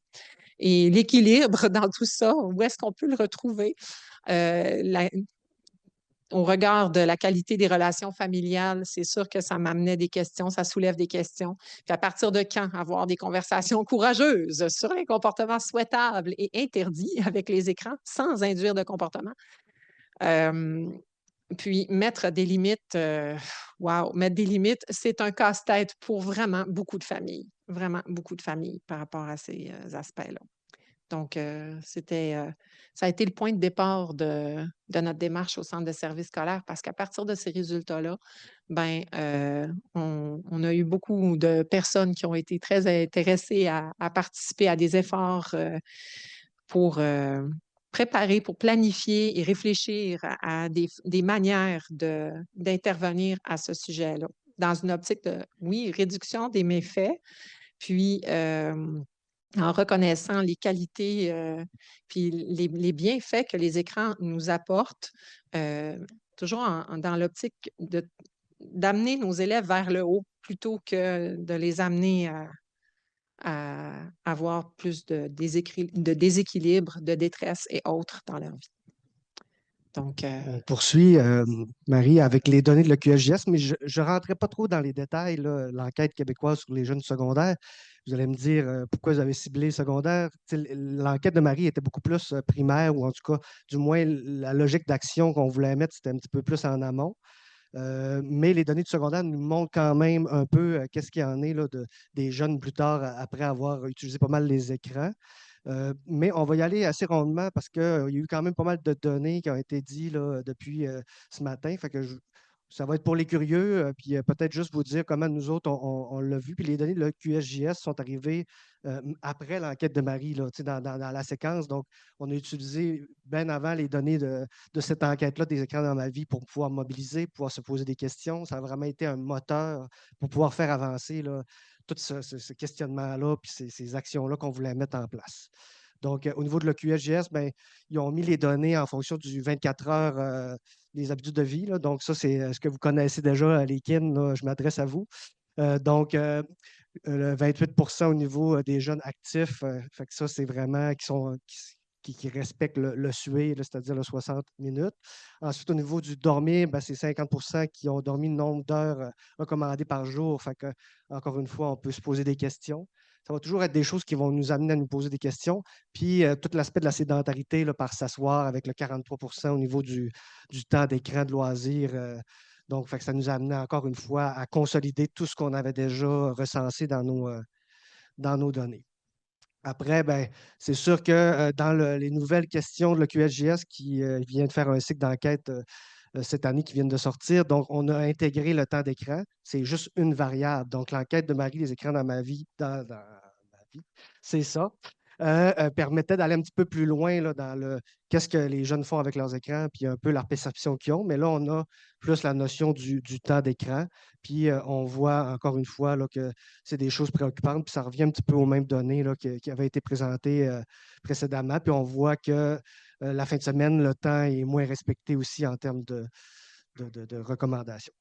Et l'équilibre dans tout ça, où est-ce qu'on peut le retrouver? Au regard de la qualité des relations familiales, c'est sûr que ça m'amenait des questions, ça soulève des questions. Puis à partir de quand avoir des conversations courageuses sur les comportements souhaitables et interdits avec les écrans sans induire de comportement? Puis mettre des limites, mettre des limites, c'est un casse-tête pour vraiment beaucoup de familles par rapport à ces aspects-là. Donc, ça a été le point de départ de notre démarche au centre de services scolaires parce qu'à partir de ces résultats-là, ben, on a eu beaucoup de personnes qui ont été très intéressées à participer à des efforts pour préparer, pour planifier et réfléchir à des manières d'intervenir à ce sujet-là, dans une optique de, oui, réduction des méfaits, puis en reconnaissant les qualités puis les bienfaits que les écrans nous apportent, toujours dans l'optique d'amener nos élèves vers le haut plutôt que de les amener à avoir plus de déséquilibre, de détresse et autres dans leur vie. Donc, On poursuit, Marie, avec les données de l'EQSJS, mais je ne rentrerai pas trop dans les détails, là, l'enquête québécoise sur les jeunes secondaires. Vous allez me dire pourquoi vous avez ciblé le secondaire. L'enquête de Marie était beaucoup plus primaire, ou en tout cas, du moins, la logique d'action qu'on voulait mettre, c'était un petit peu plus en amont. Mais les données du secondaire nous montrent quand même un peu qu'est-ce qu'il y en est là, des jeunes plus tard, après avoir utilisé pas mal les écrans. Mais on va y aller assez rondement parce qu'il y a eu quand même pas mal de données qui ont été dites là, depuis ce matin. Fait que ça va être pour les curieux, puis peut-être juste vous dire comment nous autres, on l'a vu. Puis les données de l'EQSJS sont arrivées après l'enquête de Marie, là, dans la séquence. Donc, on a utilisé bien avant les données de cette enquête-là, des écrans dans ma vie, pour pouvoir mobiliser, pouvoir se poser des questions. Ça a vraiment été un moteur pour pouvoir faire avancer là, tout ce questionnement-là, puis ces actions-là qu'on voulait mettre en place. Donc, au niveau de l'EQSJS, ben, ils ont mis les données en fonction du 24 heures des habitudes de vie. Là. Donc, ça, c'est ce que vous connaissez déjà, les kin, là, je m'adresse à vous. Donc, le 28 au niveau des jeunes actifs, fait que ça, c'est vraiment qui respectent le SUE, c'est-à-dire le 60 minutes. Ensuite, au niveau du dormir, ben, c'est 50 qui ont dormi le nombre d'heures recommandées par jour. Fait que, encore une fois, on peut se poser des questions. Ça va toujours être des choses qui vont nous amener à nous poser des questions. Puis, tout l'aspect de la sédentarité là, par s'asseoir avec le 43 au niveau du temps d'écran de loisirs. Donc, fait que ça nous a amené encore une fois à consolider tout ce qu'on avait déjà recensé dans nos données. Après, ben, c'est sûr que dans les nouvelles questions de l'EQSJS qui vient de faire un cycle d'enquête cette année qui vient de sortir, donc on a intégré le temps d'écran. C'est juste une variable. Donc, l'enquête de Marie, les écrans dans ma vie, c'est ça. permettait d'aller un petit peu plus loin là, dans qu'est-ce que les jeunes font avec leurs écrans, puis un peu leur perception qu'ils ont. Mais là, on a plus la notion du temps d'écran. Puis on voit encore une fois là, que c'est des choses préoccupantes, puis ça revient un petit peu aux mêmes données là, qui avaient été présentées précédemment. Puis on voit que la fin de semaine, le temps est moins respecté aussi en termes de recommandations.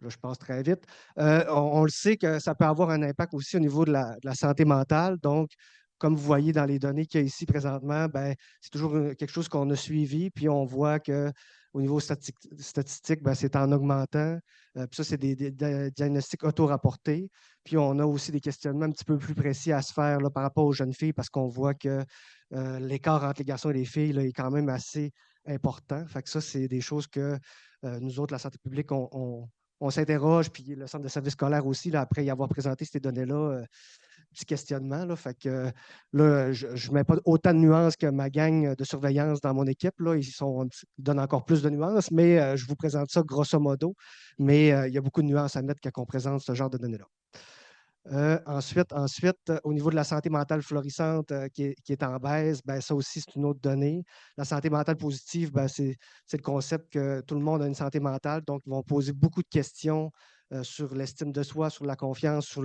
Là, je passe très vite. On le sait que ça peut avoir un impact aussi au niveau de la santé mentale. Donc, comme vous voyez dans les données qu'il y a ici présentement, ben, c'est toujours quelque chose qu'on a suivi. Puis on voit qu'au niveau statistique, ben, c'est en augmentant. Puis ça, c'est des diagnostics auto-rapportés. Puis on a aussi des questionnements un petit peu plus précis à se faire là, par rapport aux jeunes filles parce qu'on voit que l'écart entre les garçons et les filles là, est quand même assez important. Fait que ça, c'est des choses que nous autres, la santé publique, on s'interroge, puis le centre de service scolaire aussi, là, après y avoir présenté ces données-là, petit questionnement. Là, fait que là, je ne mets pas autant de nuances que ma gang de surveillance dans mon équipe. Là, ils donnent encore plus de nuances, mais je vous présente ça grosso modo. Mais il y a beaucoup de nuances à mettre quand on présente ce genre de données-là. Ensuite, au niveau de la santé mentale florissante qui est en baisse, ben, ça aussi, c'est une autre donnée. La santé mentale positive, ben, c'est le concept que tout le monde a une santé mentale, donc ils vont poser beaucoup de questions sur l'estime de soi, sur la confiance, sur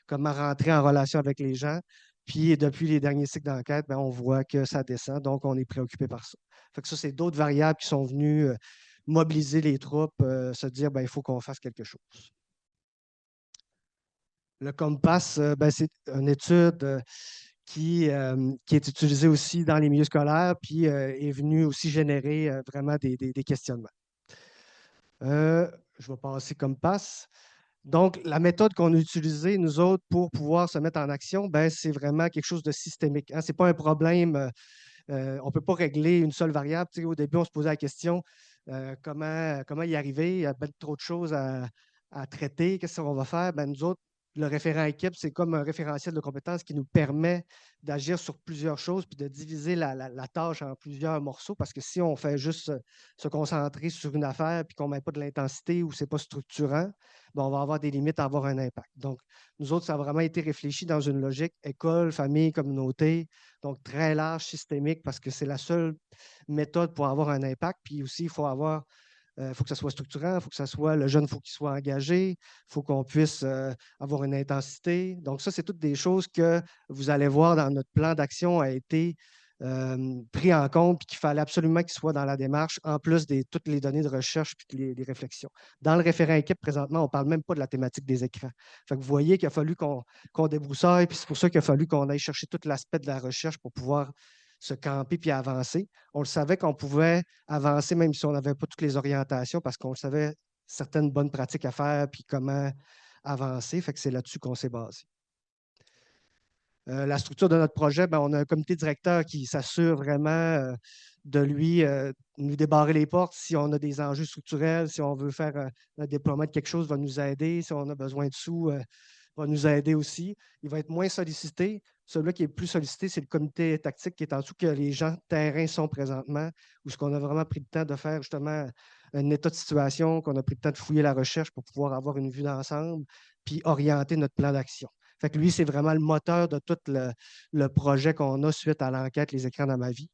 comment rentrer en relation avec les gens. Puis depuis les derniers cycles d'enquête, ben, on voit que ça descend, donc on est préoccupé par ça. Fait que ça, c'est d'autres variables qui sont venues mobiliser les troupes, se dire ben, il faut qu'on fasse quelque chose. Le Compass, ben, c'est une étude qui est utilisée aussi dans les milieux scolaires, puis est venue aussi générer vraiment des questionnements. Je vais passer Compass. Donc, la méthode qu'on a utilisée, nous autres, pour pouvoir se mettre en action, ben, c'est vraiment quelque chose de systémique. Hein. Ce n'est pas un problème. On ne peut pas régler une seule variable. Tu sais, au début, on se posait la question comment y arriver? Il y a bien trop de choses à traiter. Qu'est-ce qu'on va faire? Ben, nous autres, le référent équipe, c'est comme un référentiel de compétences qui nous permet d'agir sur plusieurs choses puis de diviser la tâche en plusieurs morceaux. Parce que si on fait juste se concentrer sur une affaire puis qu'on ne met pas de l'intensité ou ce n'est pas structurant, ben, on va avoir des limites à avoir un impact. Donc, nous autres, ça a vraiment été réfléchi dans une logique école, famille, communauté. Donc, très large, systémique, parce que c'est la seule méthode pour avoir un impact. Puis aussi, il faut faut que ça soit structurant, il faut que ça soit, le jeune, il faut qu'il soit engagé, il faut qu'on puisse avoir une intensité. Donc, ça, c'est toutes des choses que vous allez voir dans notre plan d'action a été pris en compte, puis qu'il fallait absolument qu'il soit dans la démarche, en plus de toutes les données de recherche puis les réflexions. Dans le référent équipe, présentement, on ne parle même pas de la thématique des écrans. Fait que vous voyez qu'il a fallu qu'on débroussaille, puis c'est pour ça qu'il a fallu qu'on aille chercher tout l'aspect de la recherche pour pouvoir se camper puis avancer. On le savait qu'on pouvait avancer même si on n'avait pas toutes les orientations parce qu'on savait certaines bonnes pratiques à faire puis comment avancer. Fait que c'est là-dessus qu'on s'est basé. La structure de notre projet, ben, on a un comité directeur qui s'assure vraiment de nous débarrer les portes si on a des enjeux structurels, si on veut faire un déploiement de quelque chose, va nous aider. Si on a besoin de sous, va nous aider aussi. Il va être moins sollicité. Celui qui est plus sollicité, c'est le comité tactique qui est en dessous que les gens de terrain sont présentement, où ce qu'on a vraiment pris le temps de faire justement un état de situation, qu'on a pris le temps de fouiller la recherche pour pouvoir avoir une vue d'ensemble, puis orienter notre plan d'action. Fait que lui, c'est vraiment le moteur de tout le projet qu'on a suite à l'enquête Les écrans dans ma vie.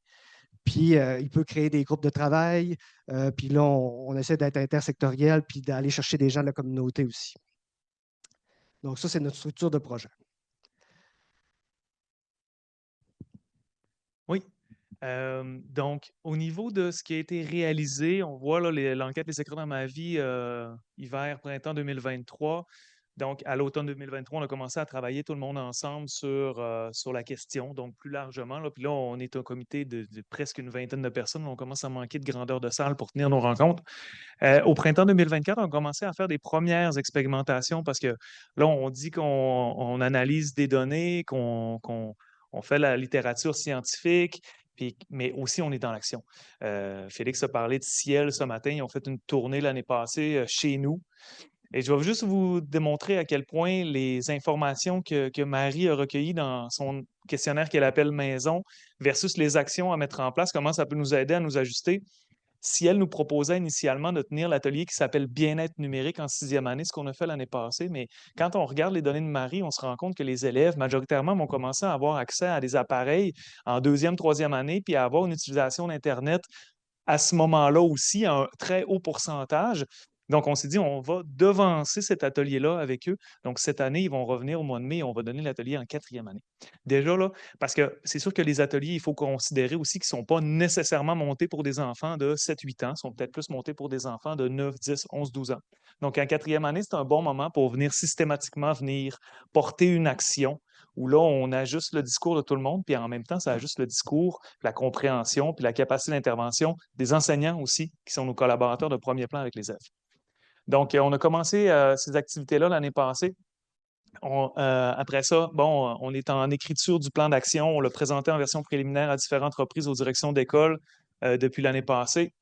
Puis, il peut créer des groupes de travail. Puis là, on essaie d'être intersectoriel puis d'aller chercher des gens de la communauté aussi. Donc, ça, c'est notre structure de projet. Oui. Donc, au niveau de ce qui a été réalisé, on voit là, l'enquête Les écrans dans ma vie, hiver, printemps 2023. Donc, à l'automne 2023, on a commencé à travailler tout le monde ensemble sur la question, donc plus largement. Là. Puis là, on est un comité de presque une vingtaine de personnes. On commence à manquer de grandeur de salle pour tenir nos rencontres. Au printemps 2024, on a commencé à faire des premières expérimentations parce que là, on dit qu'on analyse des données, qu'on fait la littérature scientifique, mais aussi on est dans l'action. Félix a parlé de Ciel ce matin. Ils ont fait une tournée l'année passée chez nous. Et je vais juste vous démontrer à quel point les informations que Marie a recueillies dans son questionnaire qu'elle appelle Maison versus les actions à mettre en place, comment ça peut nous aider à nous ajuster. si elle nous proposait initialement de tenir l'atelier qui s'appelle Bien-être numérique en 6e année, ce qu'on a fait l'année passée, mais quand on regarde les données de Marie, on se rend compte que les élèves, majoritairement, vont commencer à avoir accès à des appareils en 2e, 3e année, puis à avoir une utilisation d'Internet à ce moment-là aussi, à un très haut pourcentage. Donc, on s'est dit, on va devancer cet atelier-là avec eux. Donc, cette année, ils vont revenir au mois de mai et on va donner l'atelier en 4e année. Déjà, là, parce que c'est sûr que les ateliers, il faut considérer aussi qu'ils ne sont pas nécessairement montés pour des enfants de 7-8 ans, ils sont peut-être plus montés pour des enfants de 9, 10, 11, 12 ans. Donc, en 4e année, c'est un bon moment pour venir systématiquement venir porter une action où là, on ajuste le discours de tout le monde, puis en même temps, ça ajuste le discours, la compréhension, puis la capacité d'intervention des enseignants aussi, qui sont nos collaborateurs de premier plan avec les élèves. Donc, on a commencé ces activités-là l'année passée. Après ça, bon, on est en écriture du plan d'action. On l'a présenté en version préliminaire à différentes reprises aux directions d'école depuis l'année passée.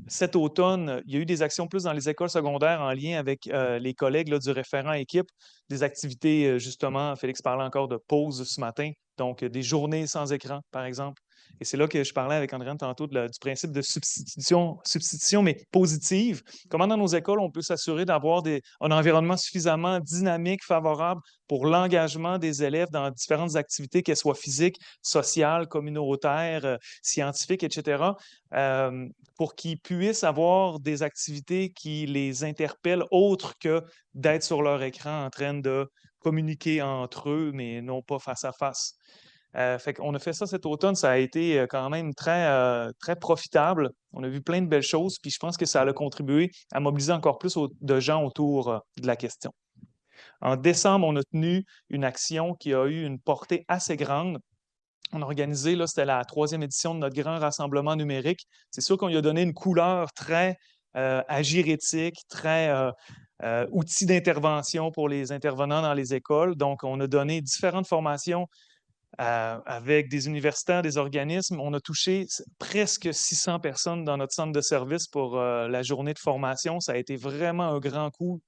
Cet automne, il y a eu des actions plus dans les écoles secondaires en lien avec les collègues là, du référent équipe, des activités, justement, Félix parlait encore de pause ce matin, donc des journées sans écran, par exemple. Et c'est là que je parlais avec Andréane tantôt du principe de substitution, mais positive. Comment dans nos écoles, on peut s'assurer d'avoir un environnement suffisamment dynamique, favorable pour l'engagement des élèves dans différentes activités, qu'elles soient physiques, sociales, communautaires, scientifiques, etc., pour qu'ils puissent avoir des activités qui les interpellent autres que d'être sur leur écran en train de communiquer entre eux, mais non pas face à face. Fait qu'on a fait ça cet automne, ça a été quand même très profitable. On a vu plein de belles choses, puis je pense que ça a contribué à mobiliser encore plus de gens autour de la question. En décembre, on a tenu une action qui a eu une portée assez grande. On a organisé, là, c'était la 3e édition de notre grand rassemblement numérique. C'est sûr qu'on lui a donné une couleur très agirétique, très outil d'intervention pour les intervenants dans les écoles. Donc, on a donné différentes formations avec des universitaires, des organismes. On a touché presque 600 personnes dans notre centre de service pour la journée de formation. Ça a été vraiment un grand coup.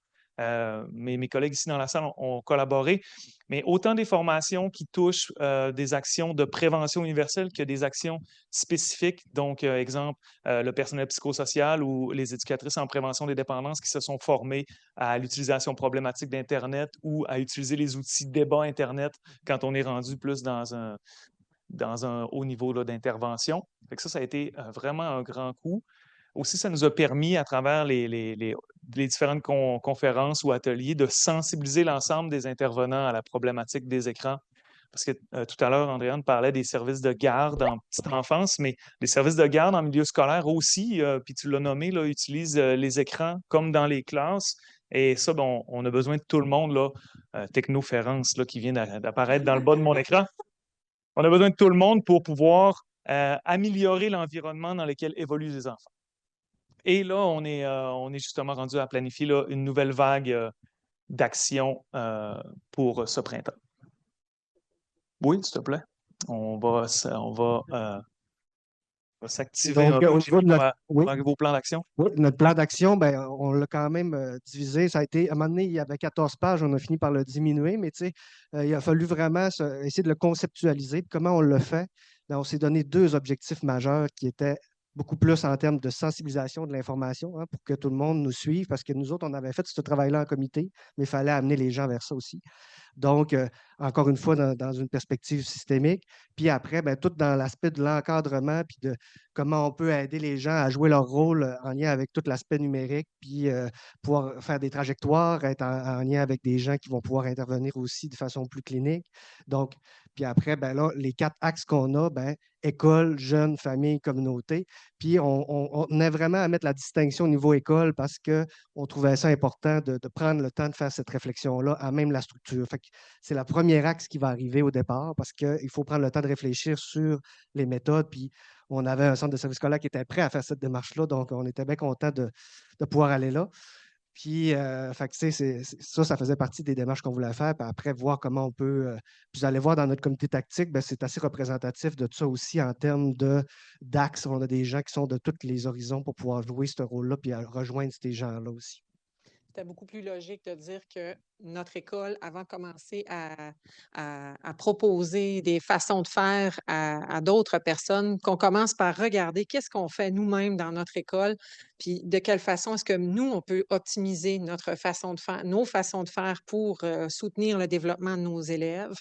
Mes collègues ici dans la salle ont collaboré, mais autant des formations qui touchent des actions de prévention universelle que des actions spécifiques. Donc, exemple, le personnel psychosocial ou les éducatrices en prévention des dépendances qui se sont formées à l'utilisation problématique d'Internet ou à utiliser les outils débat Internet quand on est rendu plus dans un haut niveau d'intervention. Ça a été vraiment un grand coup. Aussi, ça nous a permis, à travers les différentes conférences ou ateliers, de sensibiliser l'ensemble des intervenants à la problématique des écrans. Parce que tout à l'heure, Andréane parlait des services de garde en petite enfance, mais les services de garde en milieu scolaire aussi, puis tu l'as nommé, là, utilisent les écrans comme dans les classes. Et ça, bon, on a besoin de tout le monde, là, Techno-Férence, là, qui vient d'apparaître dans le bas de mon écran. On a besoin de tout le monde pour pouvoir améliorer l'environnement dans lequel évoluent les enfants. Et là, on est justement rendu à planifier là, une nouvelle vague d'action pour ce printemps. Oui, s'il te plaît. On va s'activer un Donc, peu. au J'ai niveau mis de notre, oui, vos plans d'action. oui, notre plan d'action, ben, on l'a quand même divisé. Ça a été, à un moment donné, il y avait 14 pages, on a fini par le diminuer, mais il a fallu vraiment essayer de le conceptualiser. Puis comment on le fait? Ben, on s'est donné 2 objectifs majeurs qui étaient beaucoup plus en termes de sensibilisation de l'information, hein, pour que tout le monde nous suive, parce que nous autres, on avait fait ce travail-là en comité, mais il fallait amener les gens vers ça aussi. Donc, encore une fois, dans une perspective systémique. Puis après, ben, tout dans l'aspect de l'encadrement, puis de comment on peut aider les gens à jouer leur rôle en lien avec tout l'aspect numérique, puis pouvoir faire des trajectoires, être en lien avec des gens qui vont pouvoir intervenir aussi de façon plus clinique. Donc, puis après, ben là, les 4 axes qu'on a, ben, école, jeunes, famille, communauté. Puis on tenait vraiment à mettre la distinction au niveau école parce qu'on trouvait ça important de prendre le temps de faire cette réflexion-là à même la structure. Fait que c'est la première axe qui va arriver au départ parce qu'il faut prendre le temps de réfléchir sur les méthodes. Puis on avait un centre de service scolaire qui était prêt à faire cette démarche-là, donc on était bien content de pouvoir aller là. Puis, fait que, ça faisait partie des démarches qu'on voulait faire. Puis après, voir comment on peut. Puis vous allez voir dans notre comité tactique, ben, c'est assez représentatif de ça aussi en termes d'axes. On a des gens qui sont de tous les horizons pour pouvoir jouer ce rôle-là puis rejoindre ces gens-là aussi. c'était beaucoup plus logique de dire que notre école, avant de commencer à proposer des façons de faire à d'autres personnes, qu'on commence par regarder qu'est-ce qu'on fait nous-mêmes dans notre école, puis de quelle façon est-ce que nous, on peut optimiser notre façon de faire, nos façons de faire pour soutenir le développement de nos élèves.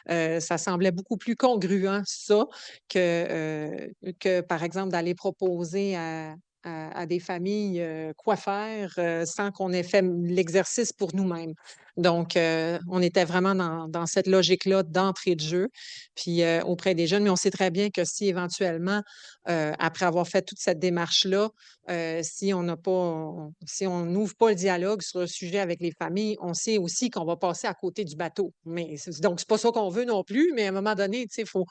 Ça semblait beaucoup plus congruent, ça, que par exemple, d'aller proposer à des familles quoi faire sans qu'on ait fait l'exercice pour nous-mêmes. Donc, on était vraiment dans cette logique-là d'entrée de jeu, puis auprès des jeunes, mais on sait très bien que si éventuellement, après avoir fait toute cette démarche-là, si on n'a pas, si on n'ouvre pas le dialogue sur le sujet avec les familles, on sait aussi qu'on va passer à côté du bateau. Mais donc, c'est pas ça qu'on veut non plus, mais à un moment donné, il faut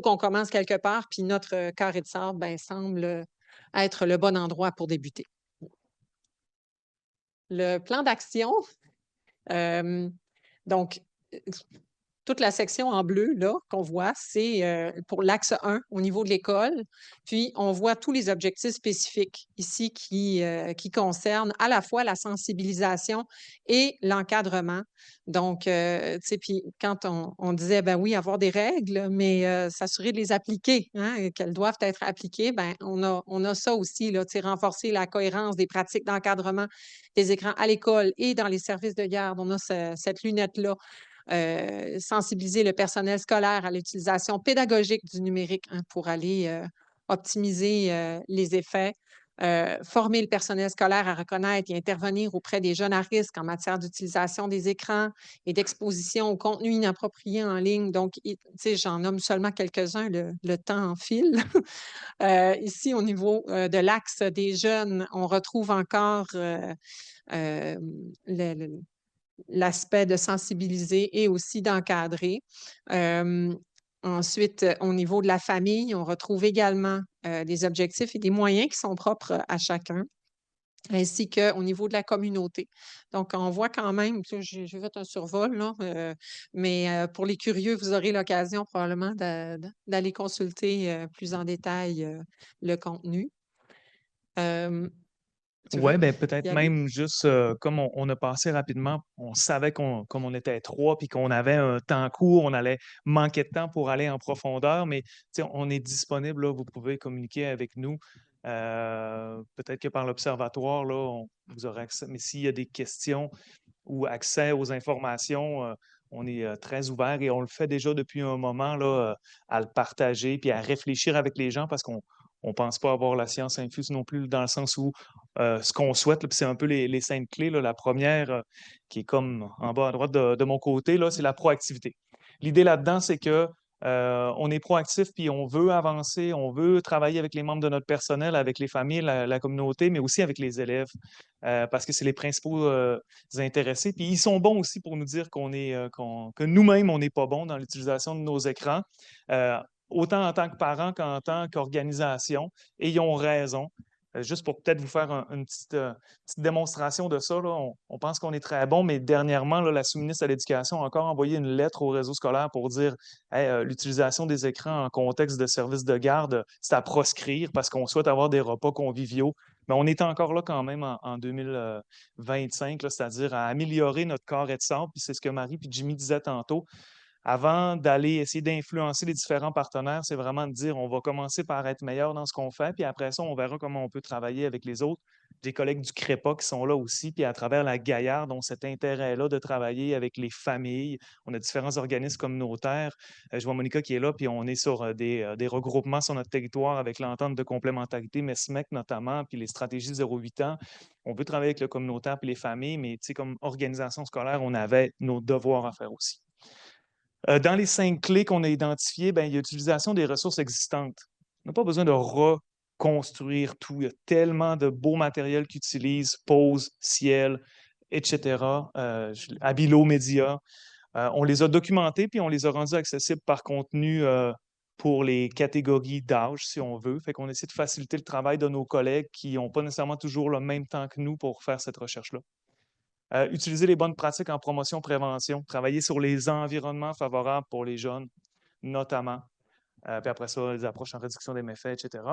qu'on commence quelque part, puis notre carré de sable, ben, semble être le bon endroit pour débuter. Le plan d'action, donc, toute la section en bleu là qu'on voit, c'est pour l'axe 1 au niveau de l'école. Puis, on voit tous les objectifs spécifiques ici qui concernent à la fois la sensibilisation et l'encadrement. Donc, tu sais, puis quand on disait, ben oui, avoir des règles, mais s'assurer de les appliquer, hein, qu'elles doivent être appliquées, ben on a ça aussi, là, tu sais, renforcer la cohérence des pratiques d'encadrement des écrans à l'école et dans les services de garde. On a cette lunette-là. Sensibiliser le personnel scolaire à l'utilisation pédagogique du numérique hein, pour aller optimiser les effets. Former le personnel scolaire à reconnaître et intervenir auprès des jeunes à risque en matière d'utilisation des écrans et d'exposition au contenu inapproprié en ligne. Donc, tu sais, j'en nomme seulement quelques-uns, le temps en file. Ici, au niveau de l'axe des jeunes, on retrouve encore l'aspect de sensibiliser et aussi d'encadrer. Ensuite, au niveau de la famille, on retrouve également des objectifs et des moyens qui sont propres à chacun, ainsi qu'au niveau de la communauté. Donc, on voit quand même, j'ai fait un survol, là, mais pour les curieux, vous aurez l'occasion probablement d'aller consulter plus en détail le contenu. Tu Oui, veux ben y peut-être aller? même juste comme on a passé rapidement, on savait comme on était trois, puis qu'on avait un temps court, on allait manquer de temps pour aller en profondeur, mais tu sais, on est disponible, là, vous pouvez communiquer avec nous. Peut-être que par l'Observatoire, là, vous aurez accès, mais s'il y a des questions ou accès aux informations, on est très ouvert et on le fait déjà depuis un moment là, à le partager puis à réfléchir avec les gens parce qu'on ne pense pas avoir la science infuse non plus dans le sens où ce qu'on souhaite, là, puis c'est un peu les 5 clés. Là, la première, qui est comme en bas à droite de mon côté, là, c'est la proactivité. L'idée là-dedans, c'est que on est proactif puis on veut avancer, on veut travailler avec les membres de notre personnel, avec les familles, la communauté, mais aussi avec les élèves, parce que c'est les principaux intéressés. Puis ils sont bons aussi pour nous dire que nous-mêmes, on n'est pas bons dans l'utilisation de nos écrans, euh, autant en tant que parents qu'en tant qu'organisation, et ils ont raison. Juste pour peut-être vous faire une petite démonstration de ça, là, on pense qu'on est très bon, mais dernièrement, là, la sous-ministre à l'Éducation a encore envoyé une lettre au réseau scolaire pour dire hey, l'utilisation des écrans en contexte de service de garde, c'est à proscrire parce qu'on souhaite avoir des repas conviviaux. Mais on est encore là quand même en 2025, c'est-à-dire à améliorer notre carré de sable. Puis c'est ce que Marie et Jimmy disaient tantôt. Avant d'aller essayer d'influencer les différents partenaires, c'est vraiment de dire on va commencer par être meilleur dans ce qu'on fait, puis après ça, on verra comment on peut travailler avec les autres. Des collègues du CREPA qui sont là aussi, puis à travers la Gaillarde, ont cet intérêt-là de travailler avec les familles. On a différents organismes communautaires. Je vois Monica qui est là, puis on est sur des regroupements sur notre territoire avec l'entente de complémentarité, MESMEC notamment, puis les stratégies 0-8 ans. On peut travailler avec le communautaire puis les familles, mais comme organisation scolaire, on avait nos devoirs à faire aussi. Dans les 5 clés qu'on a identifiées, ben, il y a l'utilisation des ressources existantes. On n'a pas besoin de reconstruire tout. Il y a tellement de beaux matériels qu'ils utilisent, Pause, Ciel, etc., Habilo Média. On les a documentés puis on les a rendus accessibles par contenu pour les catégories d'âge, si on veut. Fait qu'on essaie de faciliter le travail de nos collègues qui n'ont pas nécessairement toujours le même temps que nous pour faire cette recherche-là. Utiliser les bonnes pratiques en promotion-prévention, travailler sur les environnements favorables pour les jeunes, notamment. Puis après ça, les approches en réduction des méfaits, etc.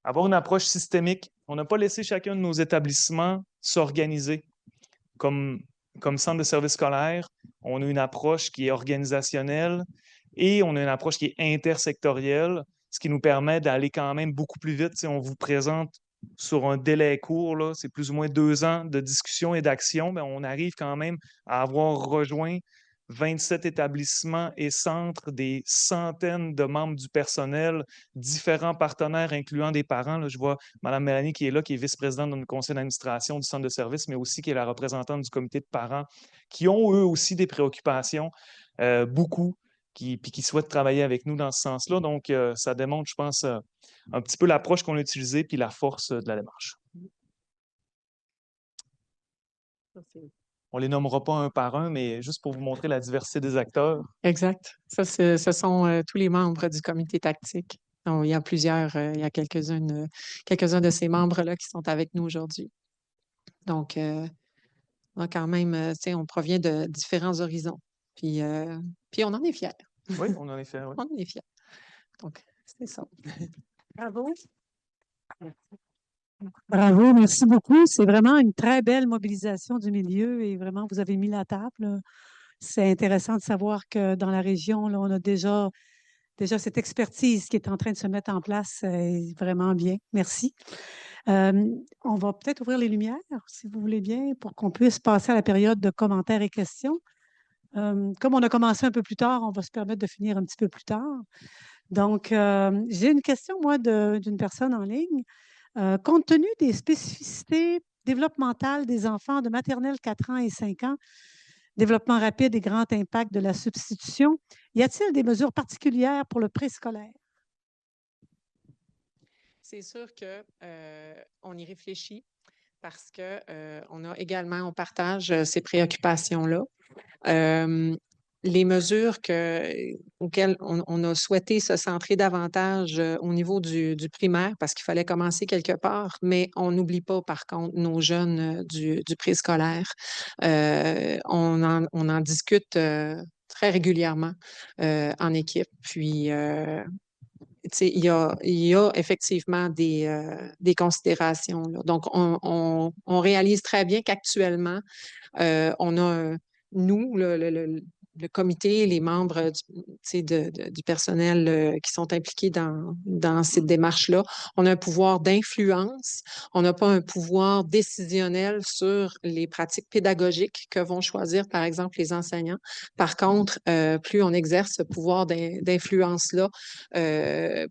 Avoir une approche systémique. On n'a pas laissé chacun de nos établissements s'organiser comme centre de service scolaire, on a une approche qui est organisationnelle et on a une approche qui est intersectorielle, ce qui nous permet d'aller quand même beaucoup plus vite. Si on vous présente sur un délai court, là, c'est plus ou moins 2 ans de discussion et d'action, mais on arrive quand même à avoir rejoint 27 établissements et centres, des centaines de membres du personnel, différents partenaires, incluant des parents. Là, je vois Mme Mélanie qui est là, qui est vice-présidente du conseil d'administration du centre de service, mais aussi qui est la représentante du comité de parents, qui ont eux aussi des préoccupations, beaucoup, puis qui souhaitent travailler avec nous dans ce sens-là. Donc, ça démontre, je pense, un petit peu l'approche qu'on a utilisée puis la force de la démarche. On ne les nommera pas un par un, mais juste pour vous montrer la diversité des acteurs. Exact. Ça, ce sont tous les membres du comité tactique. Donc, il y a plusieurs, il y a quelques-uns de ces membres-là qui sont avec nous aujourd'hui. Donc, quand même, on provient de différents horizons. Puis on en est fiers. Oui, on en est fiers. Oui. On en est fiers. Donc, c'est ça. Bravo. Bravo, merci beaucoup. C'est vraiment une très belle mobilisation du milieu et vraiment, vous avez mis la table. C'est intéressant de savoir que dans la région, là, on a déjà cette expertise qui est en train de se mettre en place. Vraiment bien. Merci. On va peut-être ouvrir les lumières, si vous voulez bien, pour qu'on puisse passer à la période de commentaires et questions. Comme on a commencé un peu plus tard, on va se permettre de finir un petit peu plus tard. Donc, j'ai une question, moi, d'une personne en ligne. Compte tenu des spécificités développementales des enfants de maternelle 4 ans et 5 ans, développement rapide et grand impact de la substitution, y a-t-il des mesures particulières pour le préscolaire? C'est sûr qu'on y réfléchit parce on partage ces préoccupations-là. Les mesures auxquelles on a souhaité se centrer davantage au niveau du primaire, parce qu'il fallait commencer quelque part, mais on n'oublie pas, par contre, nos jeunes du préscolaire. On en discute très régulièrement en équipe. Puis, il y a effectivement des considérations, là. Donc, on réalise très bien qu'actuellement, on a, nous, le comité, les membres du personnel qui sont impliqués dans cette démarche-là, on a un pouvoir d'influence. On n'a pas un pouvoir décisionnel sur les pratiques pédagogiques que vont choisir, par exemple, les enseignants. Par contre, plus on exerce ce pouvoir d'influence-là,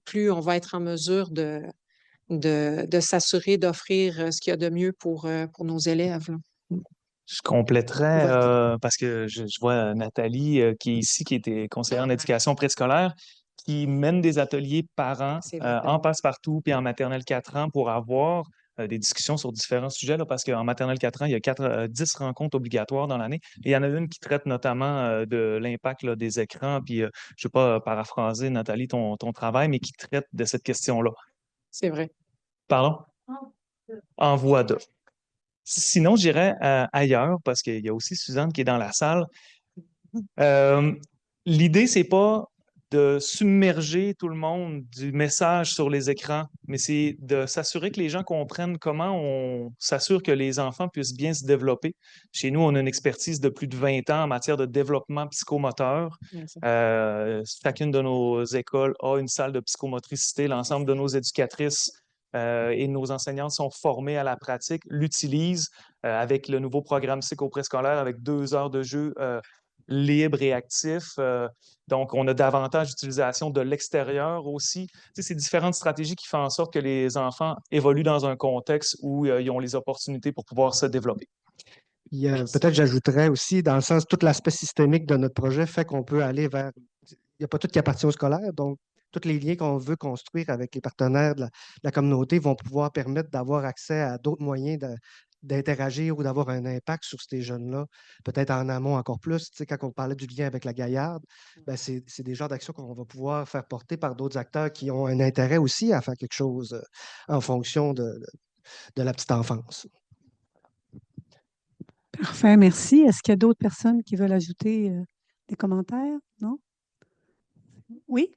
plus on va être en mesure de s'assurer d'offrir ce qu'il y a de mieux pour nos élèves, là. Je compléterais, parce que je vois Nathalie qui est ici, qui était conseillère en éducation préscolaire, qui mène des ateliers parents en passe-partout puis en maternelle 4 ans pour avoir des discussions sur différents sujets, là, parce qu'en maternelle 4 ans, il y a 10 rencontres obligatoires dans l'année. Et il y en a une qui traite notamment de l'impact là, des écrans. Puis, je ne vais pas paraphraser, Nathalie, ton travail, mais qui traite de cette question-là. C'est vrai. Pardon? En voie de. Sinon, j'irais ailleurs parce qu'il y a aussi Suzanne qui est dans la salle. L'idée, c'est pas de submerger tout le monde du message sur les écrans, mais c'est de s'assurer que les gens comprennent comment on s'assure que les enfants puissent bien se développer. Chez nous, on a une expertise de plus de 20 ans en matière de développement psychomoteur. Chacune de nos écoles a une salle de psychomotricité. L'ensemble de nos éducatrices et nos enseignantes sont formées à la pratique, l'utilisent avec le nouveau programme psycho-préscolaire avec 2 heures de jeu libre et actif. Donc, on a davantage d'utilisation de l'extérieur aussi. Tu sais, c'est différentes stratégies qui font en sorte que les enfants évoluent dans un contexte où ils ont les opportunités pour pouvoir se développer. Peut-être j'ajouterais aussi, dans le sens, tout l'aspect systémique de notre projet fait qu'on peut aller vers... Il n'y a pas tout qui appartient au scolaire, donc tous les liens qu'on veut construire avec les partenaires de la communauté vont pouvoir permettre d'avoir accès à d'autres moyens d'interagir ou d'avoir un impact sur ces jeunes-là, peut-être en amont encore plus. Tu sais, quand on parlait du lien avec la Gaillarde, ben c'est des genres d'actions qu'on va pouvoir faire porter par d'autres acteurs qui ont un intérêt aussi à faire quelque chose en fonction de la petite enfance. Parfait, merci. Est-ce qu'il y a d'autres personnes qui veulent ajouter des commentaires? Non? Oui?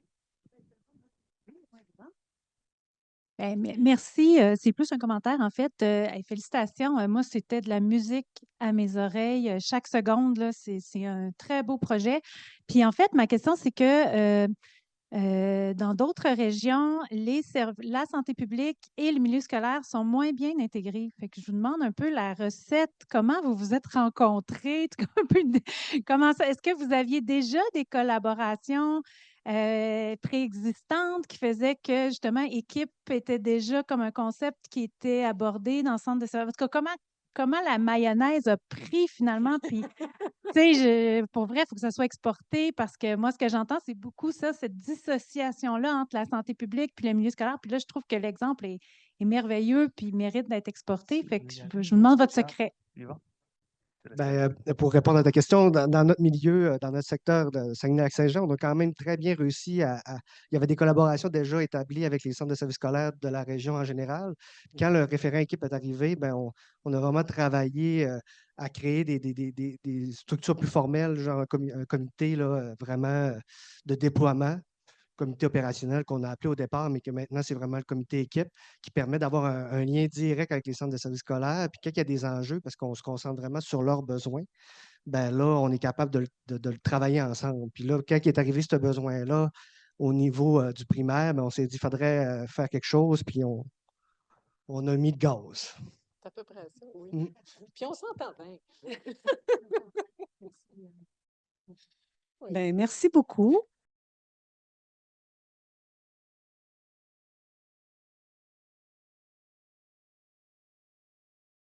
Ben, merci. C'est plus un commentaire, en fait. Hey, félicitations. Moi, c'était de la musique à mes oreilles. Chaque seconde, là, c'est un très beau projet. Puis, en fait, ma question, c'est que dans d'autres régions, la santé publique et le milieu scolaire sont moins bien intégrés. Fait que je vous demande un peu la recette, comment vous vous êtes rencontrés, un peu comment ça, est-ce que vous aviez déjà des collaborations préexistantes qui faisaient que justement équipe était déjà comme un concept qui était abordé dans le centre de service? En tout cas, comment la mayonnaise a pris finalement, puis tu sais, pour vrai, il faut que ça soit exporté parce que moi, ce que j'entends, c'est beaucoup ça, cette dissociation-là entre la santé publique puis le milieu scolaire. Puis là, je trouve que l'exemple est merveilleux puis mérite d'être exporté. Fait que je vous demande votre secret. Yvan? Je te laisse Ben, pour répondre à ta question, dans notre milieu, dans notre secteur de Saguenay-Lac-Saint-Jean, on a quand même très bien réussi Il y avait des collaborations déjà établies avec les centres de services scolaires de la région en général. Quand le référent équipe est arrivé, ben, on a vraiment travaillé à créer des structures plus formelles, genre un comité là, vraiment de déploiement, comité opérationnel qu'on a appelé au départ, mais que maintenant, c'est vraiment le comité équipe qui permet d'avoir un lien direct avec les centres de services scolaires. Puis quand il y a des enjeux, parce qu'on se concentre vraiment sur leurs besoins, ben là, on est capable de le travailler ensemble. Puis là, quand il est arrivé ce besoin-là au niveau du primaire, ben, on s'est dit qu'il faudrait faire quelque chose, puis on a mis le gaz. C'est à peu près ça, oui. Mm. Puis on s'entend bien. Oui. Ben, merci beaucoup.